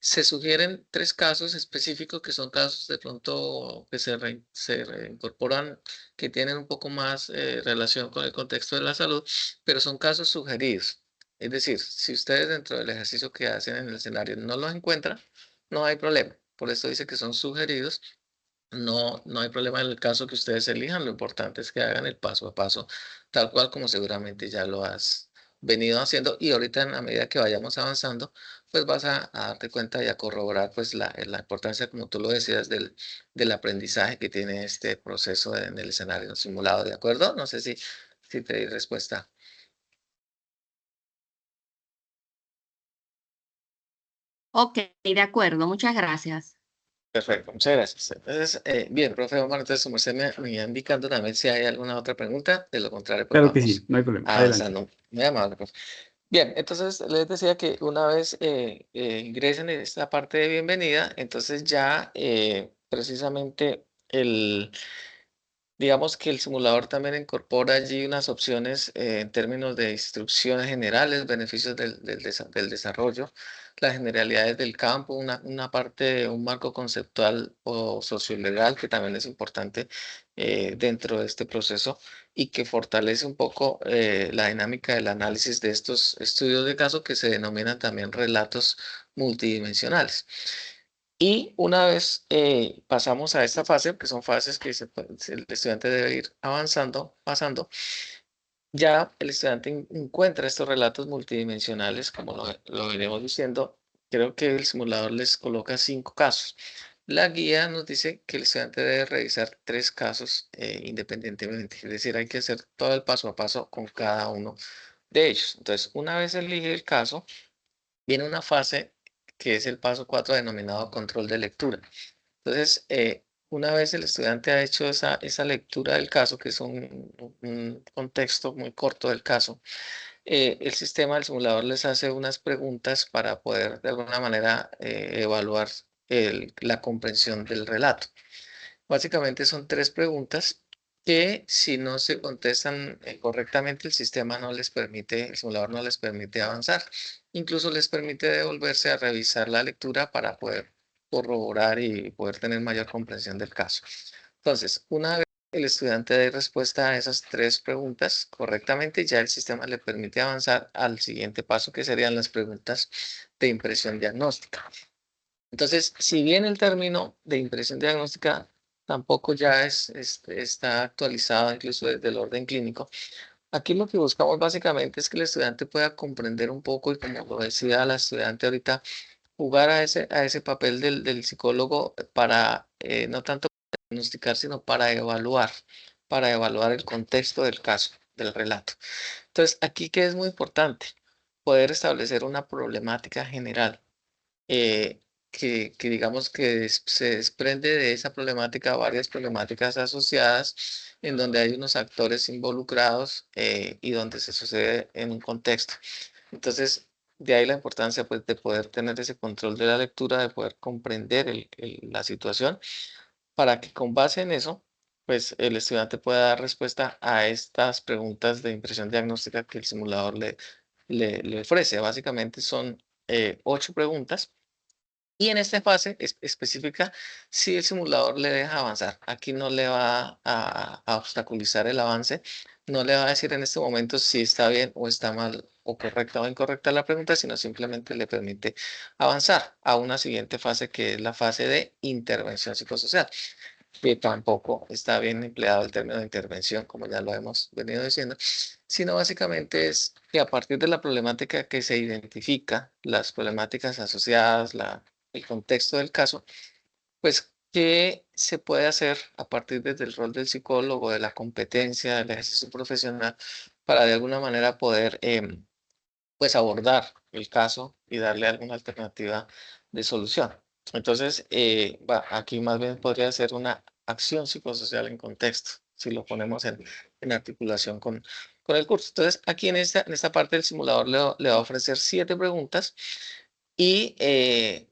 Se sugieren 3 casos específicos que son casos de pronto que se reincorporan, que tienen un poco más relación con el contexto de la salud, pero son casos sugeridos. Es decir, si ustedes dentro del ejercicio que hacen en el escenario no los encuentran, no hay problema. Por eso dice que son sugeridos. No hay problema en el caso que ustedes elijan. Lo importante es que hagan el paso a paso, tal cual como seguramente ya lo has venido haciendo. Y ahorita, en la medida que vayamos avanzando, pues vas a darte cuenta y a corroborar pues la importancia, como tú lo decías, del aprendizaje que tiene este proceso en el escenario simulado. ¿De acuerdo? No sé si te di respuesta. Ok, de acuerdo, muchas gracias. Perfecto, muchas gracias. Entonces, bien, profe Omar, entonces como usted me iba indicando también si hay alguna otra pregunta, de lo contrario, pues Claro que sí, vamos no hay problema. Adelante. avanzando. Muy amable, profe. Bien, entonces les decía que una vez ingresen en esta parte de bienvenida, entonces ya precisamente digamos que el simulador también incorpora allí unas opciones en términos de instrucciones generales, beneficios del desarrollo, las generalidades del campo, una parte, un marco conceptual o sociolegal que también es importante dentro de este proceso y que fortalece un poco la dinámica del análisis de estos estudios de caso que se denominan también relatos multidimensionales. Y una vez pasamos a esta fase, que son fases que el estudiante debe ir avanzando, pasando, ya el estudiante encuentra estos relatos multidimensionales, como lo venimos diciendo. Creo que el simulador les coloca 5 casos. La guía nos dice que el estudiante debe revisar 3 casos independientemente, es decir, hay que hacer todo el paso a paso con cada uno de ellos. Entonces, una vez elige el caso, viene una fase que es el paso 4 denominado control de lectura. Entonces, una vez el estudiante ha hecho esa lectura del caso, que es un contexto muy corto del caso, el sistema del simulador les hace unas preguntas para poder de alguna manera evaluar la comprensión del relato. Básicamente son 3 preguntas que si no se contestan correctamente, el sistema no les permite, el simulador no les permite avanzar. Incluso les permite devolverse a revisar la lectura para poder corroborar y poder tener mayor comprensión del caso. Entonces, una vez el estudiante dé respuesta a esas 3 preguntas correctamente, ya el sistema le permite avanzar al siguiente paso, que serían las preguntas de impresión diagnóstica. Entonces, si bien el término de impresión diagnóstica tampoco ya está actualizado incluso desde el orden clínico, aquí lo que buscamos básicamente es que el estudiante pueda comprender un poco y, como lo decía la estudiante ahorita, jugar a ese papel del psicólogo para no tanto diagnosticar, sino para evaluar el contexto del caso, del relato. Entonces, aquí que es muy importante poder establecer una problemática general eh, que digamos que se desprende de esa problemática varias problemáticas asociadas en donde hay unos actores involucrados y donde se sucede en un contexto. Entonces, de ahí la importancia pues, de poder tener ese control de la lectura, de poder comprender la situación, para que con base en eso, pues el estudiante pueda dar respuesta a estas preguntas de impresión diagnóstica que el simulador le ofrece. Básicamente son 8 preguntas y en esta fase específica, si el simulador le deja avanzar, aquí no le va a obstaculizar el avance, no le va a decir en este momento si está bien o está mal o correcta o incorrecta la pregunta, sino simplemente le permite avanzar a una siguiente fase que es la fase de intervención psicosocial, que tampoco está bien empleado el término de intervención, como ya lo hemos venido diciendo, sino básicamente es que a partir de la problemática que se identifica, las problemáticas asociadas, el contexto del caso, pues, ¿qué se puede hacer a partir desde el rol del psicólogo, de la competencia, del ejercicio profesional, para de alguna manera poder, pues, abordar el caso y darle alguna alternativa de solución? Entonces, aquí más bien podría ser una acción psicosocial en contexto, si lo ponemos en articulación con el curso. Entonces, aquí en esta parte del simulador le va a ofrecer 7 preguntas y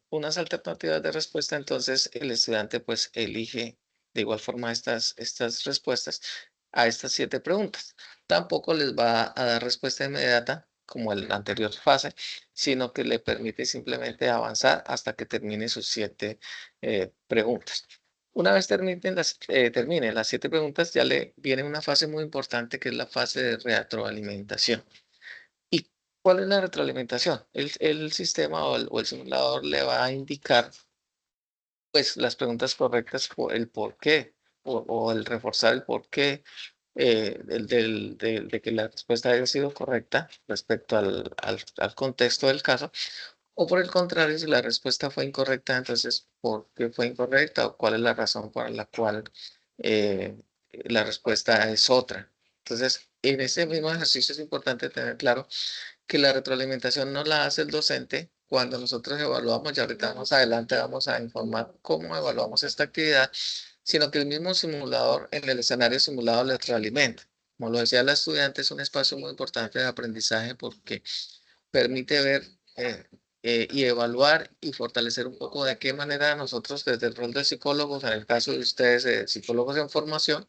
unas alternativas de respuesta. Entonces el estudiante pues elige de igual forma estas respuestas a estas 7 preguntas. Tampoco les va a dar respuesta inmediata, como la anterior fase, sino que le permite simplemente avanzar hasta que termine sus 7 preguntas. Una vez termine las 7 preguntas, ya le viene una fase muy importante que es la fase de retroalimentación. ¿Y cuál es la retroalimentación? El sistema o el simulador le va a indicar pues las preguntas correctas por el por qué o el reforzar el por qué de que la respuesta haya sido correcta respecto al contexto del caso, o por el contrario, si la respuesta fue incorrecta, entonces, ¿por qué fue incorrecta o cuál es la razón por la cual eh, la respuesta es otra? Entonces, en ese mismo ejercicio es importante tener claro que la retroalimentación no la hace el docente cuando nosotros evaluamos, ya ahorita más adelante vamos a informar cómo evaluamos esta actividad, sino que el mismo simulador en el escenario simulado le retroalimenta. Como lo decía la estudiante, es un espacio muy importante de aprendizaje porque permite ver y evaluar y fortalecer un poco de qué manera nosotros desde el rol de psicólogos, en el caso de ustedes, psicólogos en formación,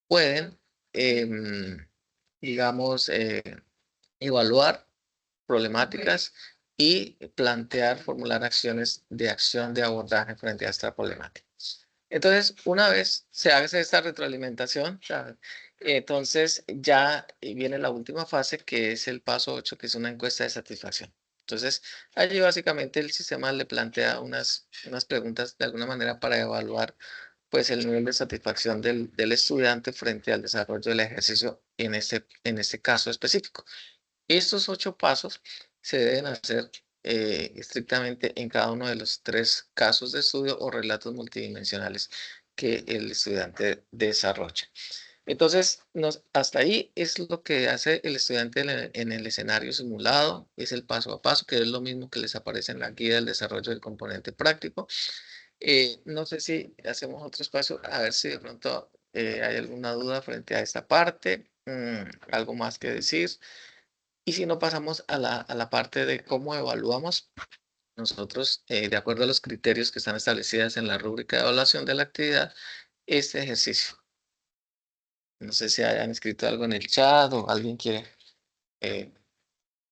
pueden, digamos, evaluar problemáticas y plantear, formular acciones de acción de abordaje frente a esta problemática. Entonces, una vez se hace esta retroalimentación, entonces ya viene la última fase, que es el paso 8, que es una encuesta de satisfacción. Entonces, allí básicamente el sistema le plantea unas preguntas de alguna manera para evaluar pues el nivel de satisfacción del estudiante frente al desarrollo del ejercicio en este caso específico. Estos 8 pasos se deben hacer estrictamente en cada uno de los 3 casos de estudio o relatos multidimensionales que el estudiante desarrolla. Entonces, hasta ahí es lo que hace el estudiante en el escenario simulado, es el paso a paso, que es lo mismo que les aparece en la guía del desarrollo del componente práctico. No sé si hacemos otro espacio, a ver si de pronto hay alguna duda frente a esta parte, algo más que decir. Y si no pasamos a la parte de cómo evaluamos nosotros, de acuerdo a los criterios que están establecidas en la rúbrica de evaluación de la actividad, este ejercicio. No sé si hayan escrito algo en el chat o alguien quiere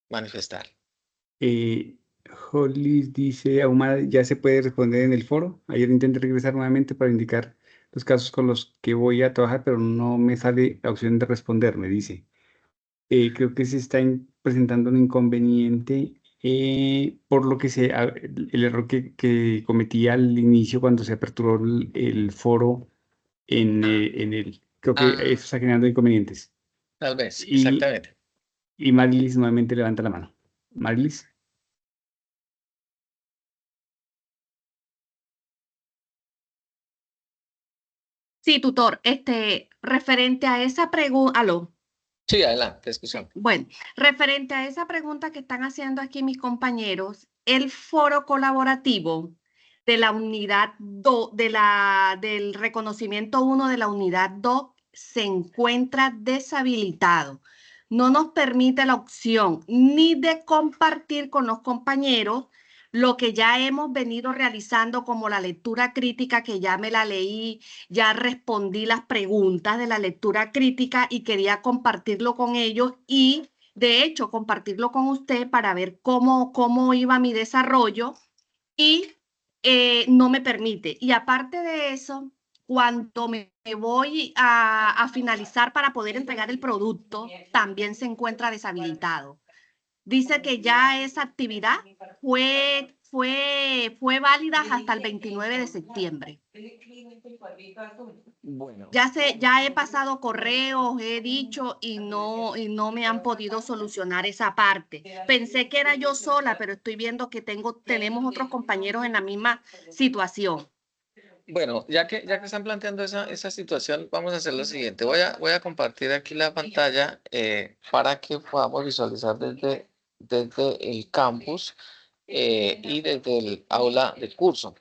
manifestar. Hollis dice, Ahumada, ya se puede responder en el foro. Ayer intenté regresar nuevamente para indicar los casos con los que voy a trabajar, pero no me sale la opción de responder, me dice. Creo que se está presentando un inconveniente por lo que el error que cometí al inicio cuando se aperturó el foro creo que eso está generando inconvenientes. Tal vez, Y, exactamente. y Marilis nuevamente levanta la mano. Marilis. Sí, tutor, referente a esa pregunta, aló. Sí, adelante, discusión. Bueno, referente a esa pregunta que están haciendo aquí mis compañeros, el foro colaborativo de la unidad 2, del reconocimiento 1 de la unidad 2 se encuentra deshabilitado. No nos permite la opción ni de compartir con los compañeros lo que ya hemos venido realizando como la lectura crítica, que ya me la leí, ya respondí las preguntas de la lectura crítica y quería compartirlo con ellos y, de hecho, compartirlo con usted para ver cómo iba mi desarrollo y no me permite. Y aparte de eso, cuando me voy a finalizar para poder entregar el producto, también se encuentra deshabilitado. Dice que ya esa actividad fue válida hasta el 29 de septiembre. Bueno. Ya he pasado correos, he dicho y no me han podido solucionar esa parte. Pensé que era yo sola, pero estoy viendo que tenemos otros compañeros en la misma situación. Bueno, ya que están planteando esa situación, vamos a hacer lo siguiente. Voy a compartir aquí la pantalla para que podamos visualizar desde el campus y desde el aula de curso.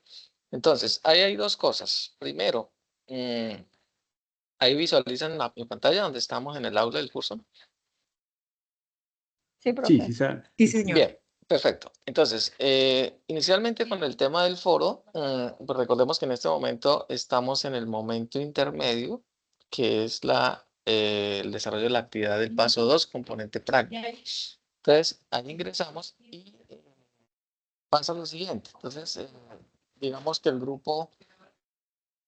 Entonces, ahí hay 2 cosas. Primero, ahí visualizan mi pantalla donde estamos en el aula del curso. Sí, profe. Sí, señor. Bien, perfecto. Entonces, inicialmente con el tema del foro, pues recordemos que en este momento estamos en el momento intermedio, que es la el desarrollo de la actividad del paso 2, componente práctico. Entonces, ahí ingresamos y pasa lo siguiente. Entonces, digamos que el grupo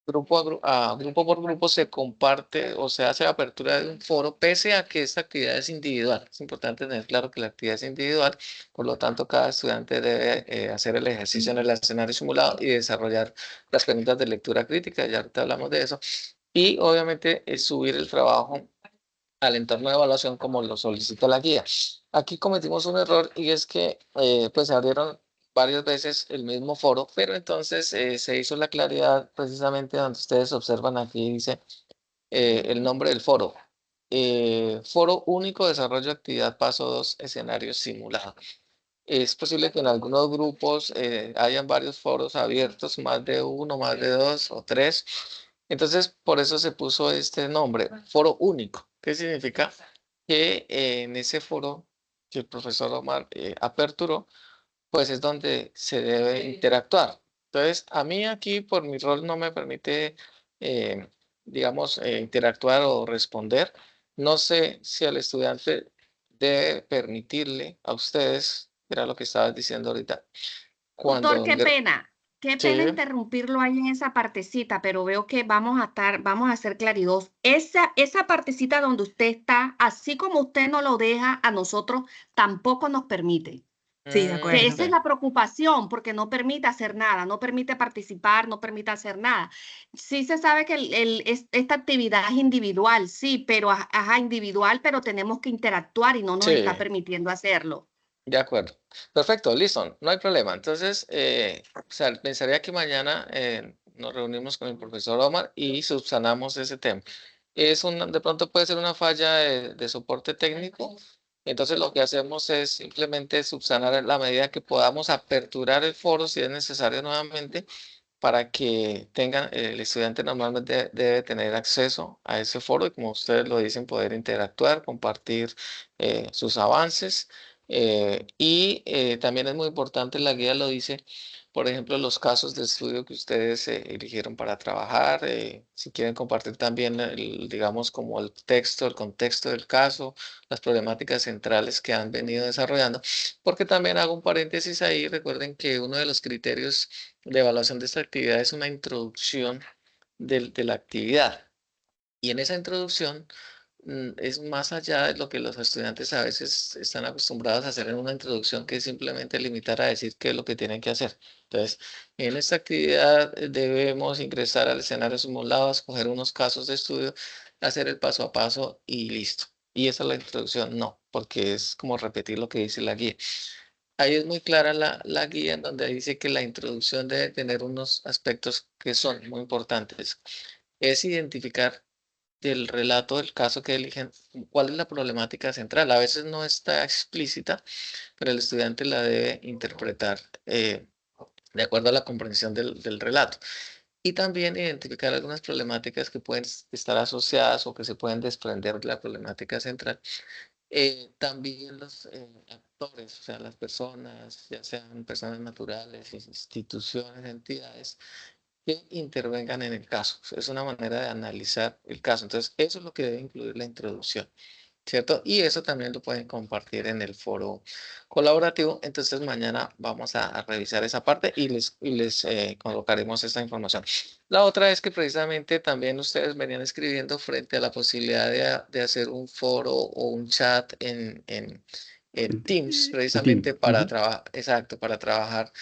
grupo por grupo se comparte o se hace apertura de un foro, pese a que esta actividad es individual. Es importante tener claro que la actividad es individual, por lo tanto, cada estudiante debe hacer el ejercicio en el escenario simulado y desarrollar las preguntas de lectura crítica, ya ahorita hablamos de eso, y obviamente subir el trabajo al entorno de evaluación como lo solicita la guía. Aquí cometimos un error y es que pues se abrieron varias veces el mismo foro, pero entonces se hizo la claridad precisamente donde ustedes observan aquí dice el nombre del foro. Foro único desarrollo de actividad paso 2 escenarios simulados. Es posible que en algunos grupos hayan varios foros abiertos, más de uno, más de dos o tres. Entonces, por eso se puso este nombre, foro único. ¿Qué significa? Que en ese foro que el profesor Omar aperturó, pues es donde se debe interactuar. Entonces, a mí aquí por mi rol no me permite, eh, digamos, interactuar o responder. No sé si al estudiante debe permitirle a ustedes, era lo que estabas diciendo ahorita, Tutor, cuando... qué Sí, pena interrumpirlo ahí en esa partecita, pero veo que vamos a ser claridos. Esa partecita donde usted está, así como usted no lo deja, a nosotros tampoco nos permite. Sí, de Que acuerdo. esa es la preocupación, porque no permite hacer nada, no permite participar, no permite hacer nada. Sí se sabe que esta actividad es individual, sí, pero ajá, individual, pero tenemos que interactuar y no nos sí, está permitiendo hacerlo. de acuerdo. Perfecto, listo, no hay problema. Entonces, o sea, pensaría que mañana nos reunimos con el profesor Omar y subsanamos ese tema. De pronto puede ser una falla de soporte técnico. Entonces, lo que hacemos es simplemente subsanar en la medida que podamos aperturar el foro si es necesario nuevamente para que tengan, el estudiante normalmente debe tener acceso a ese foro y como ustedes lo dicen, poder interactuar, compartir sus avances. También es muy importante, la guía lo dice, por ejemplo, los casos de estudio que ustedes eligieron para trabajar, si quieren compartir también, digamos, como el texto, el contexto del caso, las problemáticas centrales que han venido desarrollando, porque también hago un paréntesis ahí, recuerden que uno de los criterios de evaluación de esta actividad es una introducción de la actividad. Y en esa introducción es más allá de lo que los estudiantes a veces están acostumbrados a hacer en una introducción, que es simplemente limitar a decir qué es lo que tienen que hacer. Entonces, en esta actividad debemos ingresar al escenario simulado, escoger unos casos de estudio, hacer el paso a paso y listo. Y esa es la introducción, no, porque es como repetir lo que dice la guía. Ahí es muy clara la guía en donde dice que la introducción debe tener unos aspectos que son muy importantes. Es identificar del relato del caso que eligen cuál es la problemática central. A veces no está explícita, pero el estudiante la debe interpretar de acuerdo a la comprensión del relato. Y también identificar algunas problemáticas que pueden estar asociadas o que se pueden desprender de la problemática central. También los actores, o sea, las personas, ya sean personas naturales, instituciones, entidades, que intervengan en el caso. Es una manera de analizar el caso. Entonces, eso es lo que debe incluir la introducción, ¿cierto? Y eso también lo pueden compartir en el foro colaborativo. Entonces, mañana vamos a revisar esa parte y les colocaremos esta información. La otra es que precisamente también ustedes venían escribiendo frente a la posibilidad de hacer un foro o un chat en Teams, precisamente Team. para trabajar, exacto, para trabajar.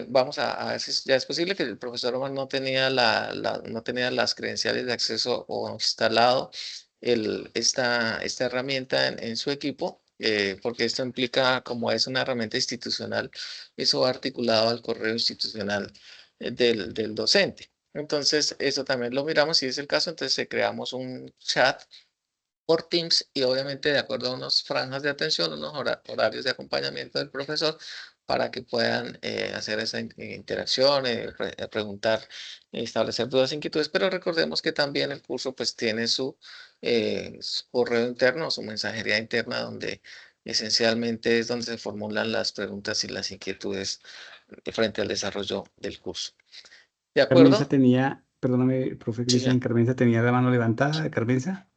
Vamos a ver si ya es posible, que el profesor Omar no tenía no tenía las credenciales de acceso o instalado esta herramienta en su equipo, porque esto implica, como es una herramienta institucional, eso va articulado al correo institucional del docente. Entonces, eso también lo miramos, si es el caso, entonces creamos un chat por Teams y obviamente de acuerdo a unas franjas de atención, unos horarios de acompañamiento del profesor para que puedan hacer esa interacción, preguntar, establecer dudas, inquietudes, pero recordemos que también el curso pues tiene su correo interno, su mensajería interna donde esencialmente es donde se formulan las preguntas y las inquietudes frente al desarrollo del curso. ¿De Carmenza acuerdo? tenía, perdóname, profe Sí, Cristian, Carmenza tenía la mano levantada, Carmenza.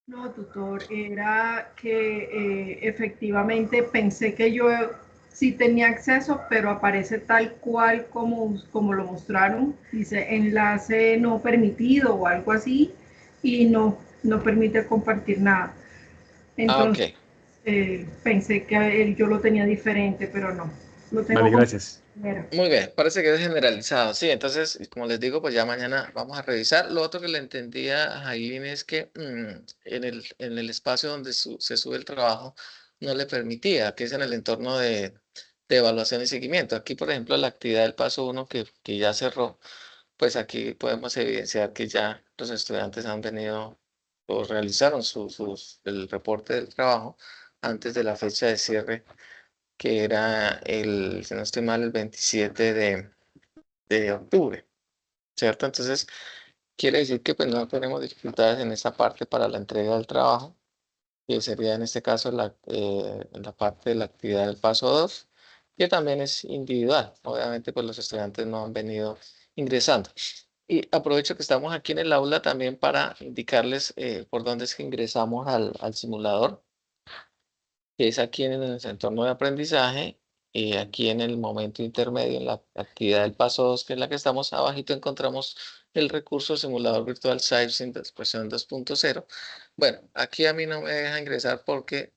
No, tutor, era que efectivamente pensé que yo sí tenía acceso, pero aparece tal cual como lo mostraron. Dice enlace no permitido o algo así y no permite compartir nada. Ah, Entonces ok. pensé que yo lo tenía diferente, pero no. Lo tengo Vale, como gracias. primero. Muy bien, parece que es generalizado. Sí, entonces, como les digo, pues ya mañana vamos a revisar. Lo otro que le entendía a Jailin es que en el espacio donde se sube el trabajo no le permitía, que es en el entorno de evaluación y seguimiento. Aquí, por ejemplo, la actividad del paso uno que ya cerró, pues aquí podemos evidenciar que ya los estudiantes han venido o realizaron el reporte del trabajo antes de la fecha de cierre, que era si no estoy mal, el 27 de octubre, ¿cierto? Entonces, quiere decir que pues no tenemos dificultades en esa parte para la entrega del trabajo, que sería en este caso la parte de la actividad del paso 2, que también es individual. Obviamente, pues los estudiantes no han venido ingresando. Y aprovecho que estamos aquí en el aula también para indicarles por dónde es que ingresamos al simulador, que es aquí en el entorno de aprendizaje, aquí en el momento intermedio, en la actividad del paso 2, que es la que estamos abajito, encontramos el recurso simulador virtual SciSim versión 2.0. Bueno, aquí a mí no me deja ingresar porque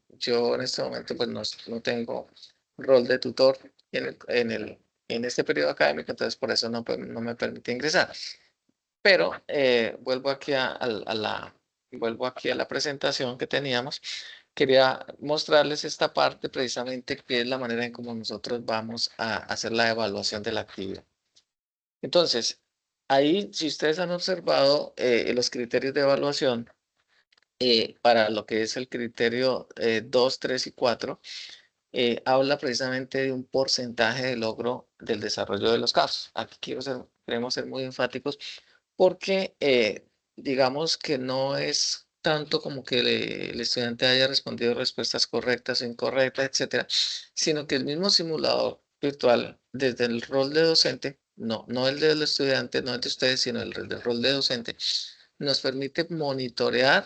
yo en este momento pues no tengo rol de tutor en este periodo académico, entonces por eso no me permite ingresar. Pero vuelvo aquí a la presentación que teníamos. Quería mostrarles esta parte precisamente que es la manera en cómo nosotros vamos a hacer la evaluación de la actividad. Entonces, ahí, si ustedes han observado los criterios de evaluación para lo que es el criterio 2, 3 y 4, habla precisamente de un porcentaje de logro del desarrollo de los casos. Aquí queremos ser muy enfáticos porque digamos que no es tanto como que el estudiante haya respondido respuestas correctas o incorrectas, etcétera, sino que el mismo simulador virtual, desde el rol de docente, no el del estudiante, no el de ustedes, sino el del rol de docente, nos permite monitorear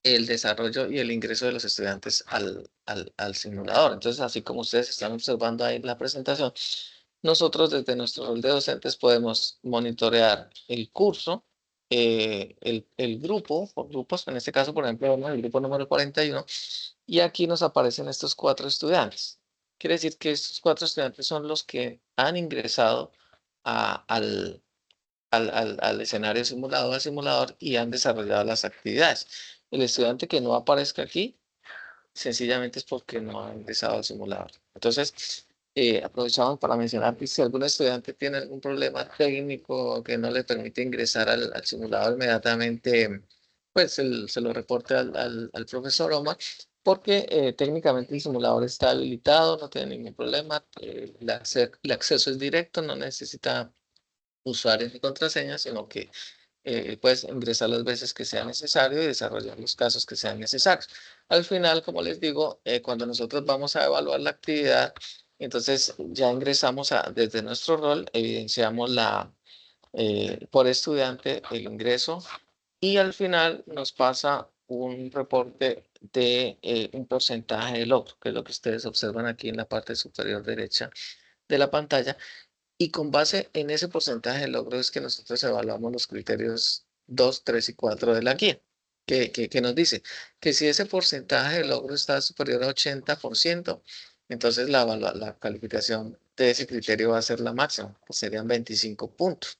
el desarrollo y el ingreso de los estudiantes al simulador. Entonces, así como ustedes están observando ahí en la presentación, nosotros desde nuestro rol de docentes podemos monitorear el curso, el grupo, por grupos, en este caso, por ejemplo, vemos el grupo número 41, y aquí nos aparecen estos 4 estudiantes. Quiere decir que estos 4 estudiantes son los que han ingresado al escenario simulado, al simulador, y han desarrollado las actividades. El estudiante que no aparezca aquí, sencillamente es porque no ha ingresado al simulador. Entonces, aprovechamos para mencionar que si algún estudiante tiene algún problema técnico que no le permite ingresar al simulador inmediatamente, pues se lo reporte al profesor Omar, porque técnicamente el simulador está habilitado, no tiene ningún problema, el acceso es directo, no necesita usuarios y contraseñas, sino que puedes ingresar las veces que sea necesario y desarrollar los casos que sean necesarios. Al final, como les digo, cuando nosotros vamos a evaluar la actividad, entonces ya ingresamos desde nuestro rol, evidenciamos por estudiante el ingreso y al final nos pasa un reporte de un porcentaje de logro, que es lo que ustedes observan aquí en la parte superior derecha de la pantalla, y con base en ese porcentaje de logro es que nosotros evaluamos los criterios 2, 3 y 4 de la guía, que nos dice que si ese porcentaje de logro está superior a 80%, entonces la calificación de ese criterio va a ser la máxima, que serían 25 puntos.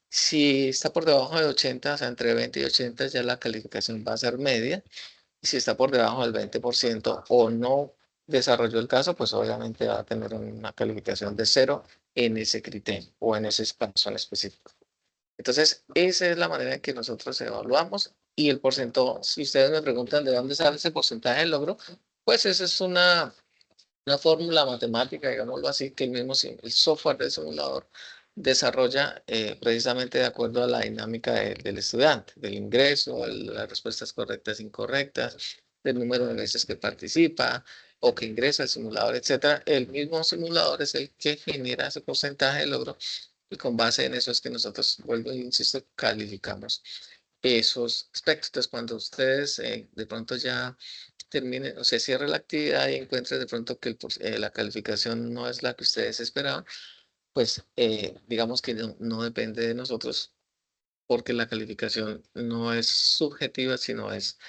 Si está por debajo de 80, o sea, entre 20 y 80, ya la calificación va a ser media. Y si está por debajo del 20% o no desarrolló el caso, pues obviamente va a tener una calificación de 0 en ese criterio o en ese espacio en específico. Entonces, esa es la manera en que nosotros evaluamos, y el porcentaje, si ustedes me preguntan de dónde sale ese porcentaje de logro, pues esa es una fórmula matemática, digámoslo así, que el software del simulador desarrolla precisamente de acuerdo a la dinámica del estudiante, del ingreso, de las respuestas correctas e incorrectas, del número de veces que participa o que ingresa al simulador, etcétera. El mismo simulador es el que genera ese porcentaje de logro, y con base en eso es que nosotros, vuelvo e insisto, calificamos. esos aspectos. Entonces, cuando ustedes de pronto ya terminen, o sea, cierre la actividad y encuentren de pronto que la calificación no es la que ustedes esperaban, pues digamos que no depende de nosotros, porque la calificación no es subjetiva, sino es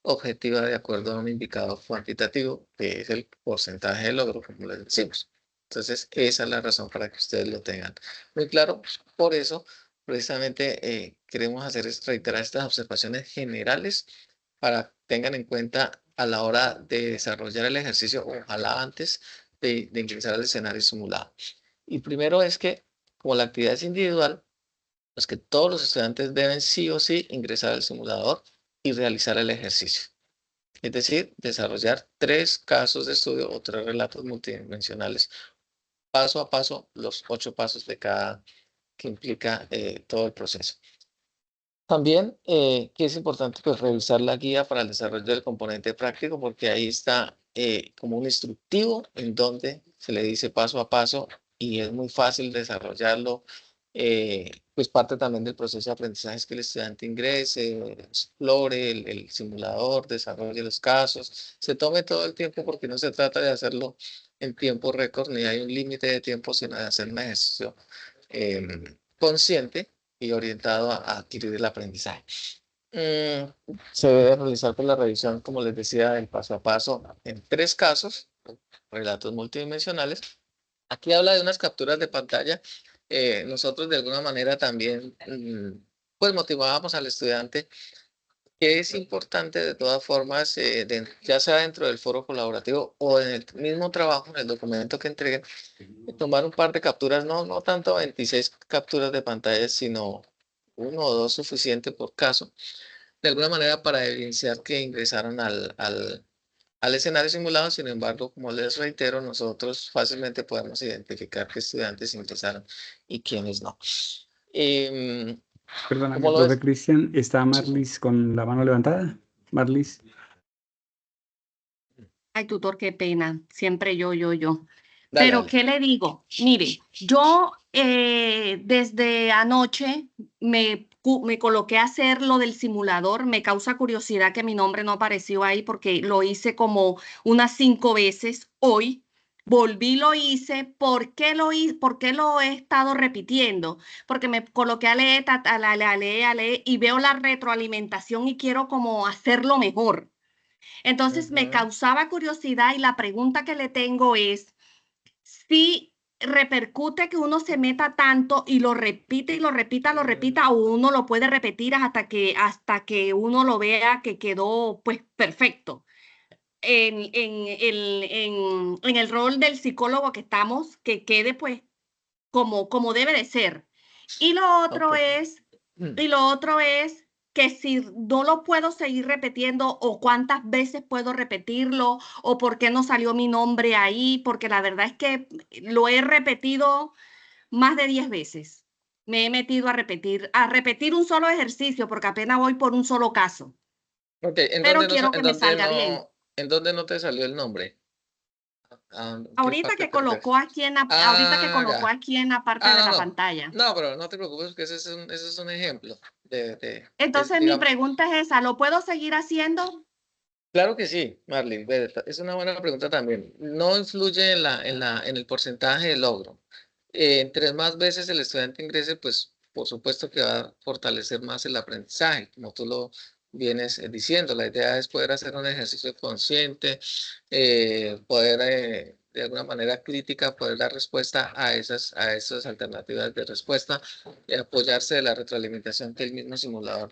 objetiva de acuerdo a un indicador cuantitativo, que es el porcentaje de logro, como les decimos. Entonces, esa es la razón para que ustedes lo tengan muy claro. Por eso, precisamente, queremos hacer es reiterar estas observaciones generales para que tengan en cuenta a la hora de desarrollar el ejercicio, ojalá antes de ingresar al escenario simulado. Y primero es que, como la actividad es individual, pues que todos los estudiantes deben sí o sí ingresar al simulador y realizar el ejercicio. Es decir, desarrollar 3 casos de estudio o 3 relatos multidimensionales, paso a paso, los 8 pasos de cada que implica todo el proceso. También que es importante pues, revisar la guía para el desarrollo del componente práctico, porque ahí está como un instructivo en donde se le dice paso a paso y es muy fácil desarrollarlo. Pues parte también del proceso de aprendizaje es que el estudiante ingrese, explore el simulador, desarrolle los casos, se tome todo el tiempo porque no se trata de hacerlo en tiempo récord, ni hay un límite de tiempo, sino de hacer un ejercicio consciente y orientado a adquirir el aprendizaje. Se debe realizar con la revisión, como les decía, del paso a paso en 3 casos, relatos multidimensionales. Aquí habla de unas capturas de pantalla. Nosotros de alguna manera también pues motivábamos al estudiante que es importante de todas formas, ya sea dentro del foro colaborativo o en el mismo trabajo, en el documento que entreguen, tomar un par de capturas, no tanto 26 capturas de pantalla, sino 1 o 2 suficiente por caso, de alguna manera para evidenciar que ingresaron al escenario simulado. Sin embargo, como les reitero, nosotros fácilmente podemos identificar qué estudiantes ingresaron y quiénes no. Perdóname, ¿Cómo lo profe ves? Cristian, ¿está Marlis con la mano levantada? Marlis. Ay, tutor, qué pena. Siempre yo. Dale, Pero, dale. ¿qué le digo? Mire, yo desde anoche me coloqué a hacer lo del simulador. Me causa curiosidad que mi nombre no apareció ahí porque lo hice como unas 5 veces hoy. Volví, lo hice. ¿Por qué lo hice? ¿Por qué lo he estado repitiendo? Porque me coloqué a leer, a leer y veo la retroalimentación y quiero como hacerlo mejor. Entonces me Ujú. causaba curiosidad y la pregunta que le tengo es si repercute que uno se meta tanto y lo repite y lo repita, o uno lo puede repetir hasta que uno lo vea que quedó pues perfecto. En el rol del psicólogo que estamos, que quede pues como debe de ser. Y lo Ok. otro es, Mm. y lo otro es que si no lo puedo seguir repitiendo o cuántas veces puedo repetirlo o por qué no salió mi nombre ahí, porque la verdad es que lo he repetido más de 10 veces. Me he metido a repetir un solo ejercicio porque apenas voy por un solo caso, Ok, pero quiero que me salga bien. ¿en dónde no te salió el nombre? ¿En qué Ahorita parte que te colocó refieres? aquí Ya. en la parte de No, la no. pantalla. No, pero no te preocupes, que ese es un ejemplo Entonces mi digamos. pregunta es esa, ¿lo puedo seguir haciendo? Claro que sí, Marlene, es una buena pregunta también. No influye en el porcentaje de logro. Entre más veces el estudiante ingrese, pues por supuesto que va a fortalecer más el aprendizaje, como tú lo vienes diciendo. La idea es poder hacer un ejercicio consciente, poder de alguna manera crítica, poder dar respuesta a esas alternativas de respuesta y apoyarse de la retroalimentación que el mismo simulador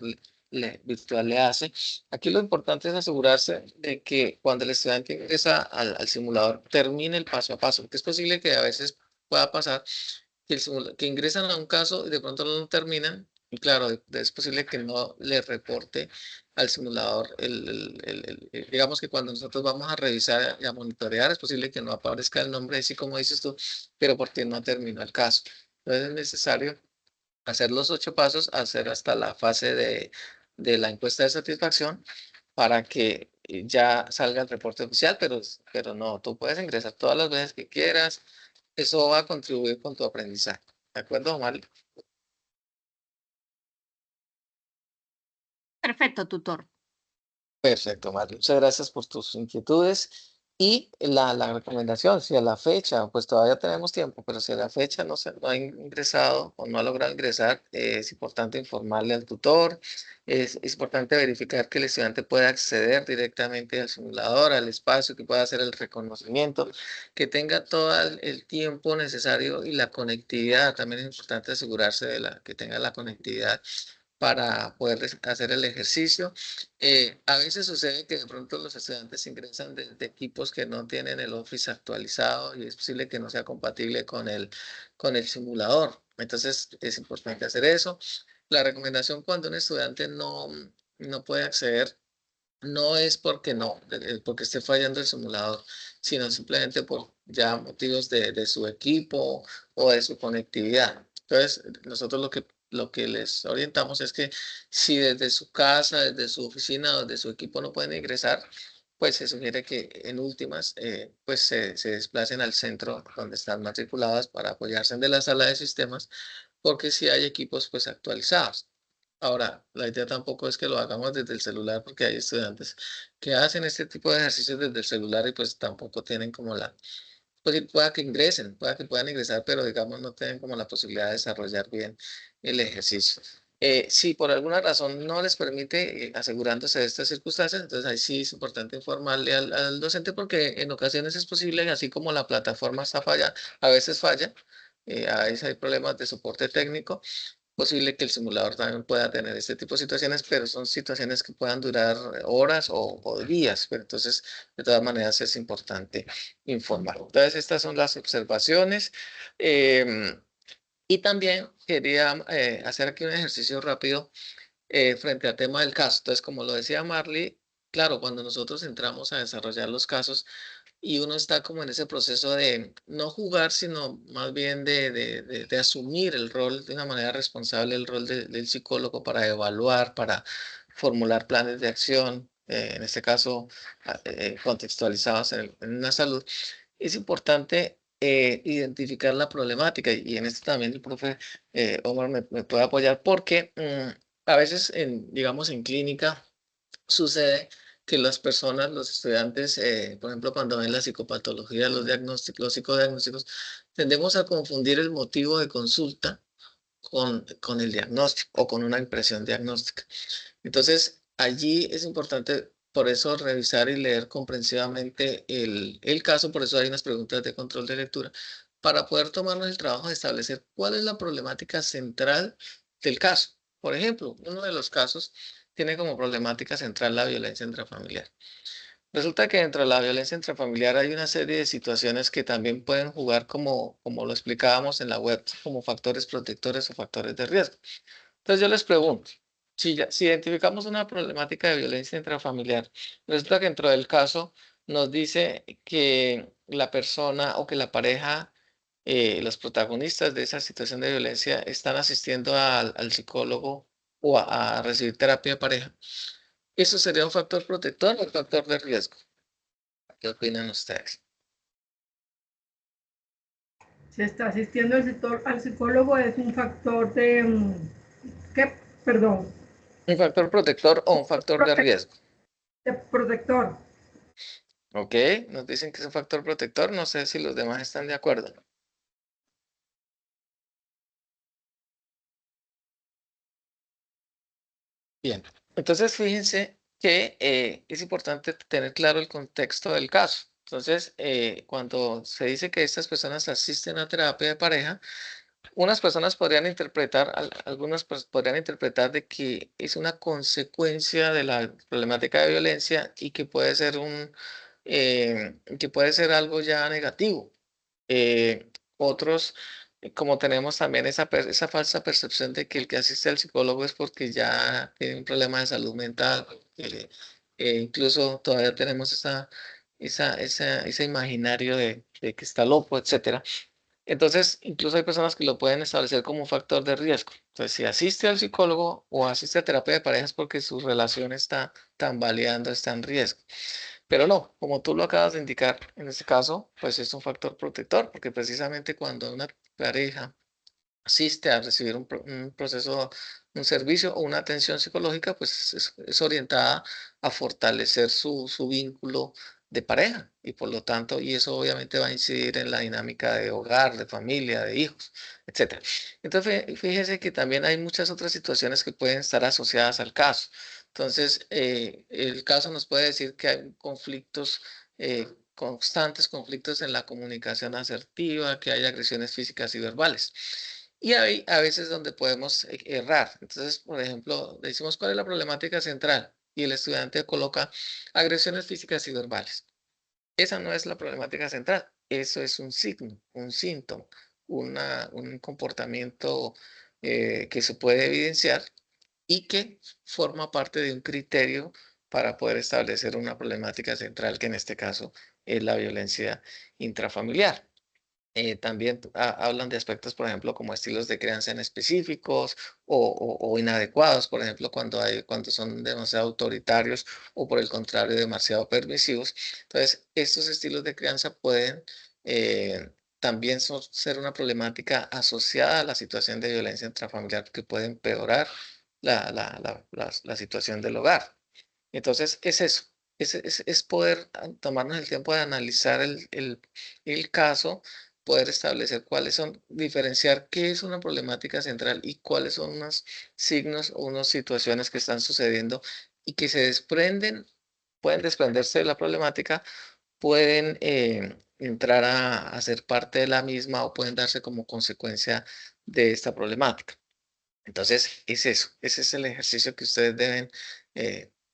virtual le hace. Aquí lo importante es asegurarse de que cuando el estudiante ingresa al simulador termine el paso a paso, porque es posible que a veces pueda pasar que, que ingresan a un caso y de pronto no lo terminan, y claro, es posible que no le reporte al simulador, digamos que cuando nosotros vamos a revisar y a monitorear, es posible que no aparezca el nombre así como dices tú, pero porque no terminó el caso. Entonces es necesario hacer los 8 pasos, hacer hasta la fase de la encuesta de satisfacción para que ya salga el reporte oficial, pero no, tú puedes ingresar todas las veces que quieras. Eso va a contribuir con tu aprendizaje. ¿De acuerdo, Omar? Perfecto, tutor. Perfecto, Mario. Muchas gracias por tus inquietudes. Y la recomendación, si a la fecha, pues todavía tenemos tiempo, pero si a la fecha no ha ingresado o no ha logrado ingresar, es importante informarle al tutor, es importante verificar que el estudiante pueda acceder directamente al simulador, al espacio, que pueda hacer el reconocimiento, que tenga todo el tiempo necesario y la conectividad. También es importante asegurarse de que tenga la conectividad para poder hacer el ejercicio. A veces sucede que de pronto los estudiantes ingresan de equipos que no tienen el Office actualizado y es posible que no sea compatible con el simulador. Entonces es importante hacer eso. La recomendación cuando un estudiante no puede acceder no es porque esté fallando el simulador, sino simplemente por ya motivos de su equipo o de su conectividad. Entonces, nosotros lo que les orientamos es que si desde su casa, desde su oficina o desde su equipo no pueden ingresar, pues se sugiere que en últimas pues se desplacen al centro donde están matriculadas para apoyarse de la sala de sistemas, porque si hay equipos pues actualizados. Ahora, la idea tampoco es que lo hagamos desde el celular, porque hay estudiantes que hacen este tipo de ejercicios desde el celular y pues tampoco tienen como pues pueda que ingresen, pueda que puedan ingresar, pero digamos no tienen como la posibilidad de desarrollar bien el ejercicio. Si por alguna razón no les permite, asegurándose de estas circunstancias, entonces ahí sí es importante informarle al docente, porque en ocasiones es posible, así como la plataforma está falla, a veces falla, a veces hay problemas de soporte técnico, posible que el simulador también pueda tener este tipo de situaciones, pero son situaciones que puedan durar horas o días, pero entonces de todas maneras es importante informar. Entonces estas son las observaciones. Y también quería hacer aquí un ejercicio rápido frente al tema del caso. Entonces, como lo decía Marley, claro, cuando nosotros entramos a desarrollar los casos, y uno está como en ese proceso de no jugar, sino más bien de asumir el rol de una manera responsable, el rol del psicólogo para evaluar, para formular planes de acción, en este caso contextualizados en una salud. Es importante identificar la problemática y en esto también el profe Omar me puede apoyar porque a veces, digamos, en clínica, sucede que las personas, los estudiantes, por ejemplo, cuando ven la psicopatología, los diagnósticos, los psicodiagnósticos, tendemos a confundir el motivo de consulta con el diagnóstico o con una impresión diagnóstica. Entonces, allí es importante, por eso, revisar y leer comprensivamente el caso, por eso hay unas preguntas de control de lectura, para poder tomarnos el trabajo de establecer cuál es la problemática central del caso. Por ejemplo, uno de los casos tiene como problemática central la violencia intrafamiliar. Resulta que dentro de la violencia intrafamiliar hay una serie de situaciones que también pueden jugar como lo explicábamos en la web, como factores protectores o factores de riesgo. Entonces yo les pregunto, si identificamos una problemática de violencia intrafamiliar, resulta que dentro del caso nos dice que la persona o que la pareja, los protagonistas de esa situación de violencia están asistiendo al psicólogo o a recibir terapia de pareja. ¿Eso sería un factor protector o un factor de riesgo? ¿Qué opinan ustedes? Se está asistiendo al psicólogo es un factor de, ¿qué? Perdón, ¿Un factor protector o un factor de riesgo? de protector. Ok, nos dicen que es un factor protector. No sé si los demás están de acuerdo. Bien, entonces fíjense que es importante tener claro el contexto del caso. Entonces, cuando se dice que estas personas asisten a terapia de pareja, unas personas podrían interpretar, algunas podrían interpretar de que es una consecuencia de la problemática de violencia y que puede ser algo ya negativo. Otros, como tenemos también esa falsa percepción de que el que asiste al psicólogo es porque ya tiene un problema de salud mental, incluso todavía tenemos ese imaginario de que está loco, etcétera. Entonces, incluso hay personas que lo pueden establecer como un factor de riesgo. Entonces, si asiste al psicólogo o asiste a terapia de pareja es porque su relación está tambaleando, está en riesgo. Pero no, como tú lo acabas de indicar, en este caso, pues es un factor protector, porque precisamente cuando una pareja asiste a recibir un proceso, un servicio o una atención psicológica, pues es orientada a fortalecer su vínculo de pareja y por lo tanto, y eso obviamente va a incidir en la dinámica de hogar, de familia, de hijos, etcétera. Entonces, fíjese que también hay muchas otras situaciones que pueden estar asociadas al caso. Entonces, el caso nos puede decir que hay conflictos, constantes conflictos en la comunicación asertiva, que hay agresiones físicas y verbales. Y hay a veces donde podemos errar. Entonces, por ejemplo, decimos cuál es la problemática central y el estudiante coloca agresiones físicas y verbales. Esa no es la problemática central, eso es un signo, un síntoma, un comportamiento que se puede evidenciar y que forma parte de un criterio para poder establecer una problemática central, que en este caso es la violencia intrafamiliar. También hablan de aspectos, por ejemplo, como estilos de crianza en específicos o inadecuados, por ejemplo, cuando son demasiado autoritarios o por el contrario, demasiado permisivos. Entonces, estos estilos de crianza pueden también ser una problemática asociada a la situación de violencia intrafamiliar que puede empeorar la situación del hogar. Entonces, es eso, es poder tomarnos el tiempo de analizar el caso, poder establecer cuáles son, diferenciar qué es una problemática central y cuáles son unos signos o unas situaciones que están sucediendo y que se desprenden, pueden desprenderse de la problemática, pueden entrar a ser parte de la misma o pueden darse como consecuencia de esta problemática. Entonces, es eso, ese es el ejercicio que ustedes deben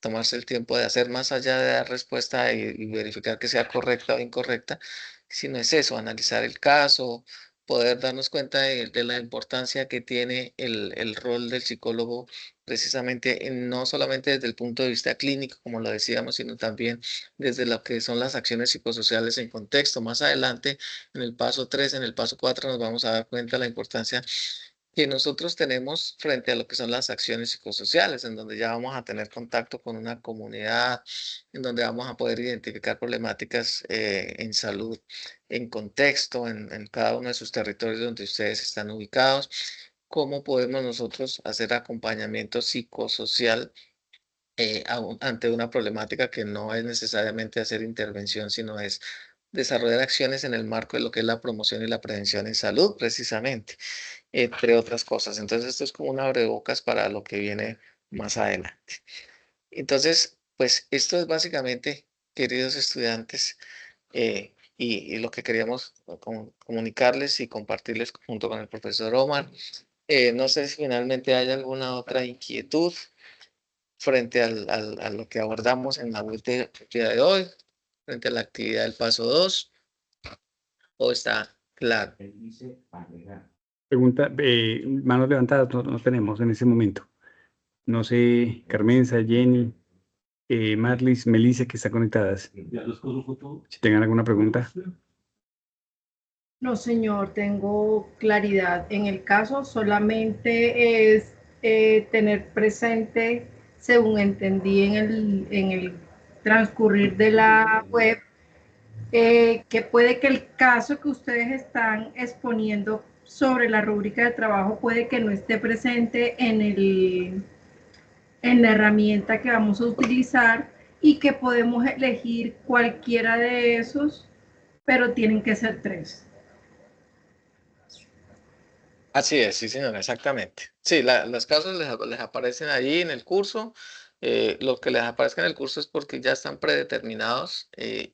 tomarse el tiempo de hacer más allá de dar respuesta y verificar que sea correcta o incorrecta, sino es eso, analizar el caso, poder darnos cuenta de la importancia que tiene el rol del psicólogo precisamente no solamente desde el punto de vista clínico, como lo decíamos, sino también desde lo que son las acciones psicosociales en contexto. Más adelante, en el paso 3, en el paso 4, nos vamos a dar cuenta de la importancia que nosotros tenemos frente a lo que son las acciones psicosociales, en donde ya vamos a tener contacto con una comunidad, en donde vamos a poder identificar problemáticas en salud, en contexto, en cada uno de sus territorios donde ustedes están ubicados, cómo podemos nosotros hacer acompañamiento psicosocial ante una problemática que no es necesariamente hacer intervención, sino es desarrollar acciones en el marco de lo que es la promoción y la prevención en salud, precisamente, entre otras cosas. Entonces, esto es como un abrebocas para lo que viene más adelante. Entonces, pues esto es básicamente, queridos estudiantes, y lo que queríamos comunicarles y compartirles junto con el profesor Omar. No sé si finalmente hay alguna otra inquietud frente a lo que abordamos en la web del día de hoy, frente a la actividad del paso 2, o está claro. Pregunta, manos levantadas no tenemos en ese momento. No sé, Carmenza, Jenny, Marlis, Melissa, que están conectadas. Si tengan alguna pregunta. No, señor, tengo claridad. En el caso solamente es tener presente, según entendí en el transcurrir de la web, que puede que el caso que ustedes están exponiendo sobre la rúbrica de trabajo puede que no esté presente en la herramienta que vamos a utilizar y que podemos elegir cualquiera de esos, pero tienen que ser 3. Así es, sí, señora, exactamente. Sí, los casos les aparecen ahí en el curso. Lo que les aparezca en el curso es porque ya están predeterminados,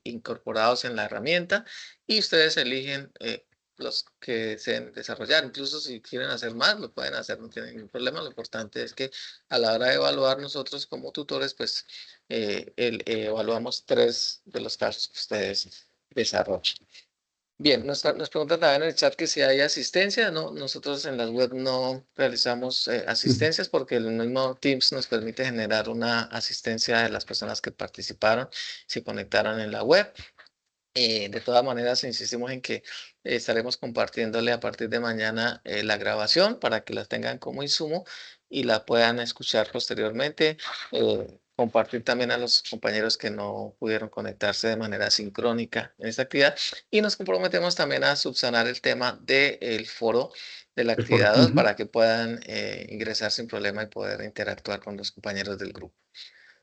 incorporados en la herramienta y ustedes eligen los que deseen desarrollar. Incluso si quieren hacer más, lo pueden hacer, no tienen ningún problema. Lo importante es que a la hora de evaluar nosotros como tutores, pues evaluamos 3 de los casos que ustedes desarrollen. Bien, nos preguntan también en el chat que si hay asistencia. No, nosotros en las web no realizamos asistencias porque el mismo Teams nos permite generar una asistencia de las personas que participaron, se conectaron en la web. De todas maneras, insistimos en que estaremos compartiéndole a partir de mañana la grabación para que la tengan como insumo y la puedan escuchar posteriormente compartir también a los compañeros que no pudieron conectarse de manera sincrónica en esta actividad. Y nos comprometemos también a subsanar el tema del foro de la El foro. actividad 2 para que puedan ingresar sin problema y poder interactuar con los compañeros del grupo.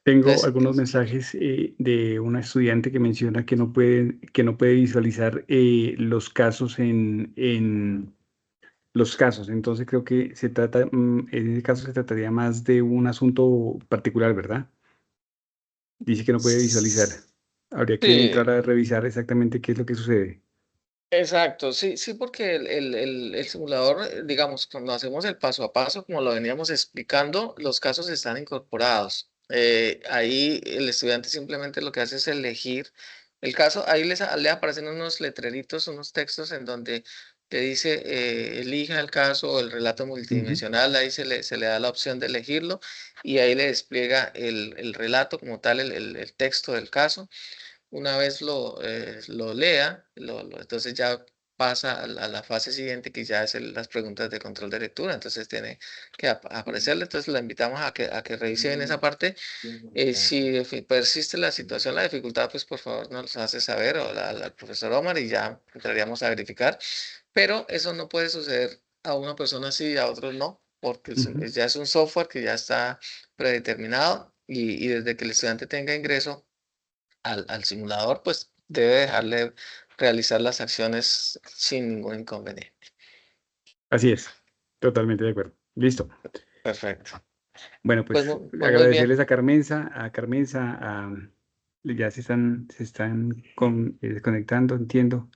Tengo Entonces, algunos mensajes de una estudiante que menciona que no puede visualizar los casos en los casos. Entonces creo que se trata, en ese caso se trataría más de un asunto particular, ¿verdad? Dice que no puede visualizar. Habría que sí, entrar a revisar exactamente qué es lo que sucede. exacto, sí, sí, porque el simulador, digamos, cuando hacemos el paso a paso, como lo veníamos explicando, los casos están incorporados. Ahí el estudiante simplemente lo que hace es elegir el caso. Ahí le aparecen unos letreritos, unos textos en donde te dice elija el caso o el relato multidimensional. Ahí se le da la opción de elegirlo y ahí le despliega el relato como tal, el texto del caso. Una vez lo lea, entonces ya pasa a la fase siguiente, que ya es las preguntas de control de lectura. Entonces tiene que aparecerle. Entonces la invitamos a que revise bien esa parte. Si persiste la situación, la dificultad, pues por favor nos hace saber o al profesor Omar y ya entraríamos a verificar. Pero eso no puede suceder a una persona sí y a otros no, porque ya es un software que ya está predeterminado y desde que el estudiante tenga ingreso al simulador, pues debe dejarle realizar las acciones sin ningún inconveniente. Así es, totalmente de acuerdo. Listo. Perfecto. Bueno, Pues, pues pues muy bien. agradecerles a Carmenza, ya se están conectando, entiendo.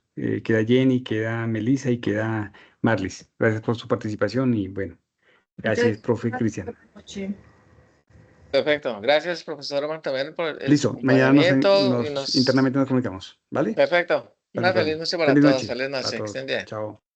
Queda Jenny, queda Melissa y queda Marlis. Gracias por su participación y bueno, gracias, profe Cristian. Noche. Perfecto. Gracias, profesor Omar, también por su Listo, mañana acompañamiento. internamente nos comunicamos, ¿vale? Perfecto. Una Vale, feliz bueno. noche para Feliz todos. noche Feliz para noche. Que todos. estén bien. Chao.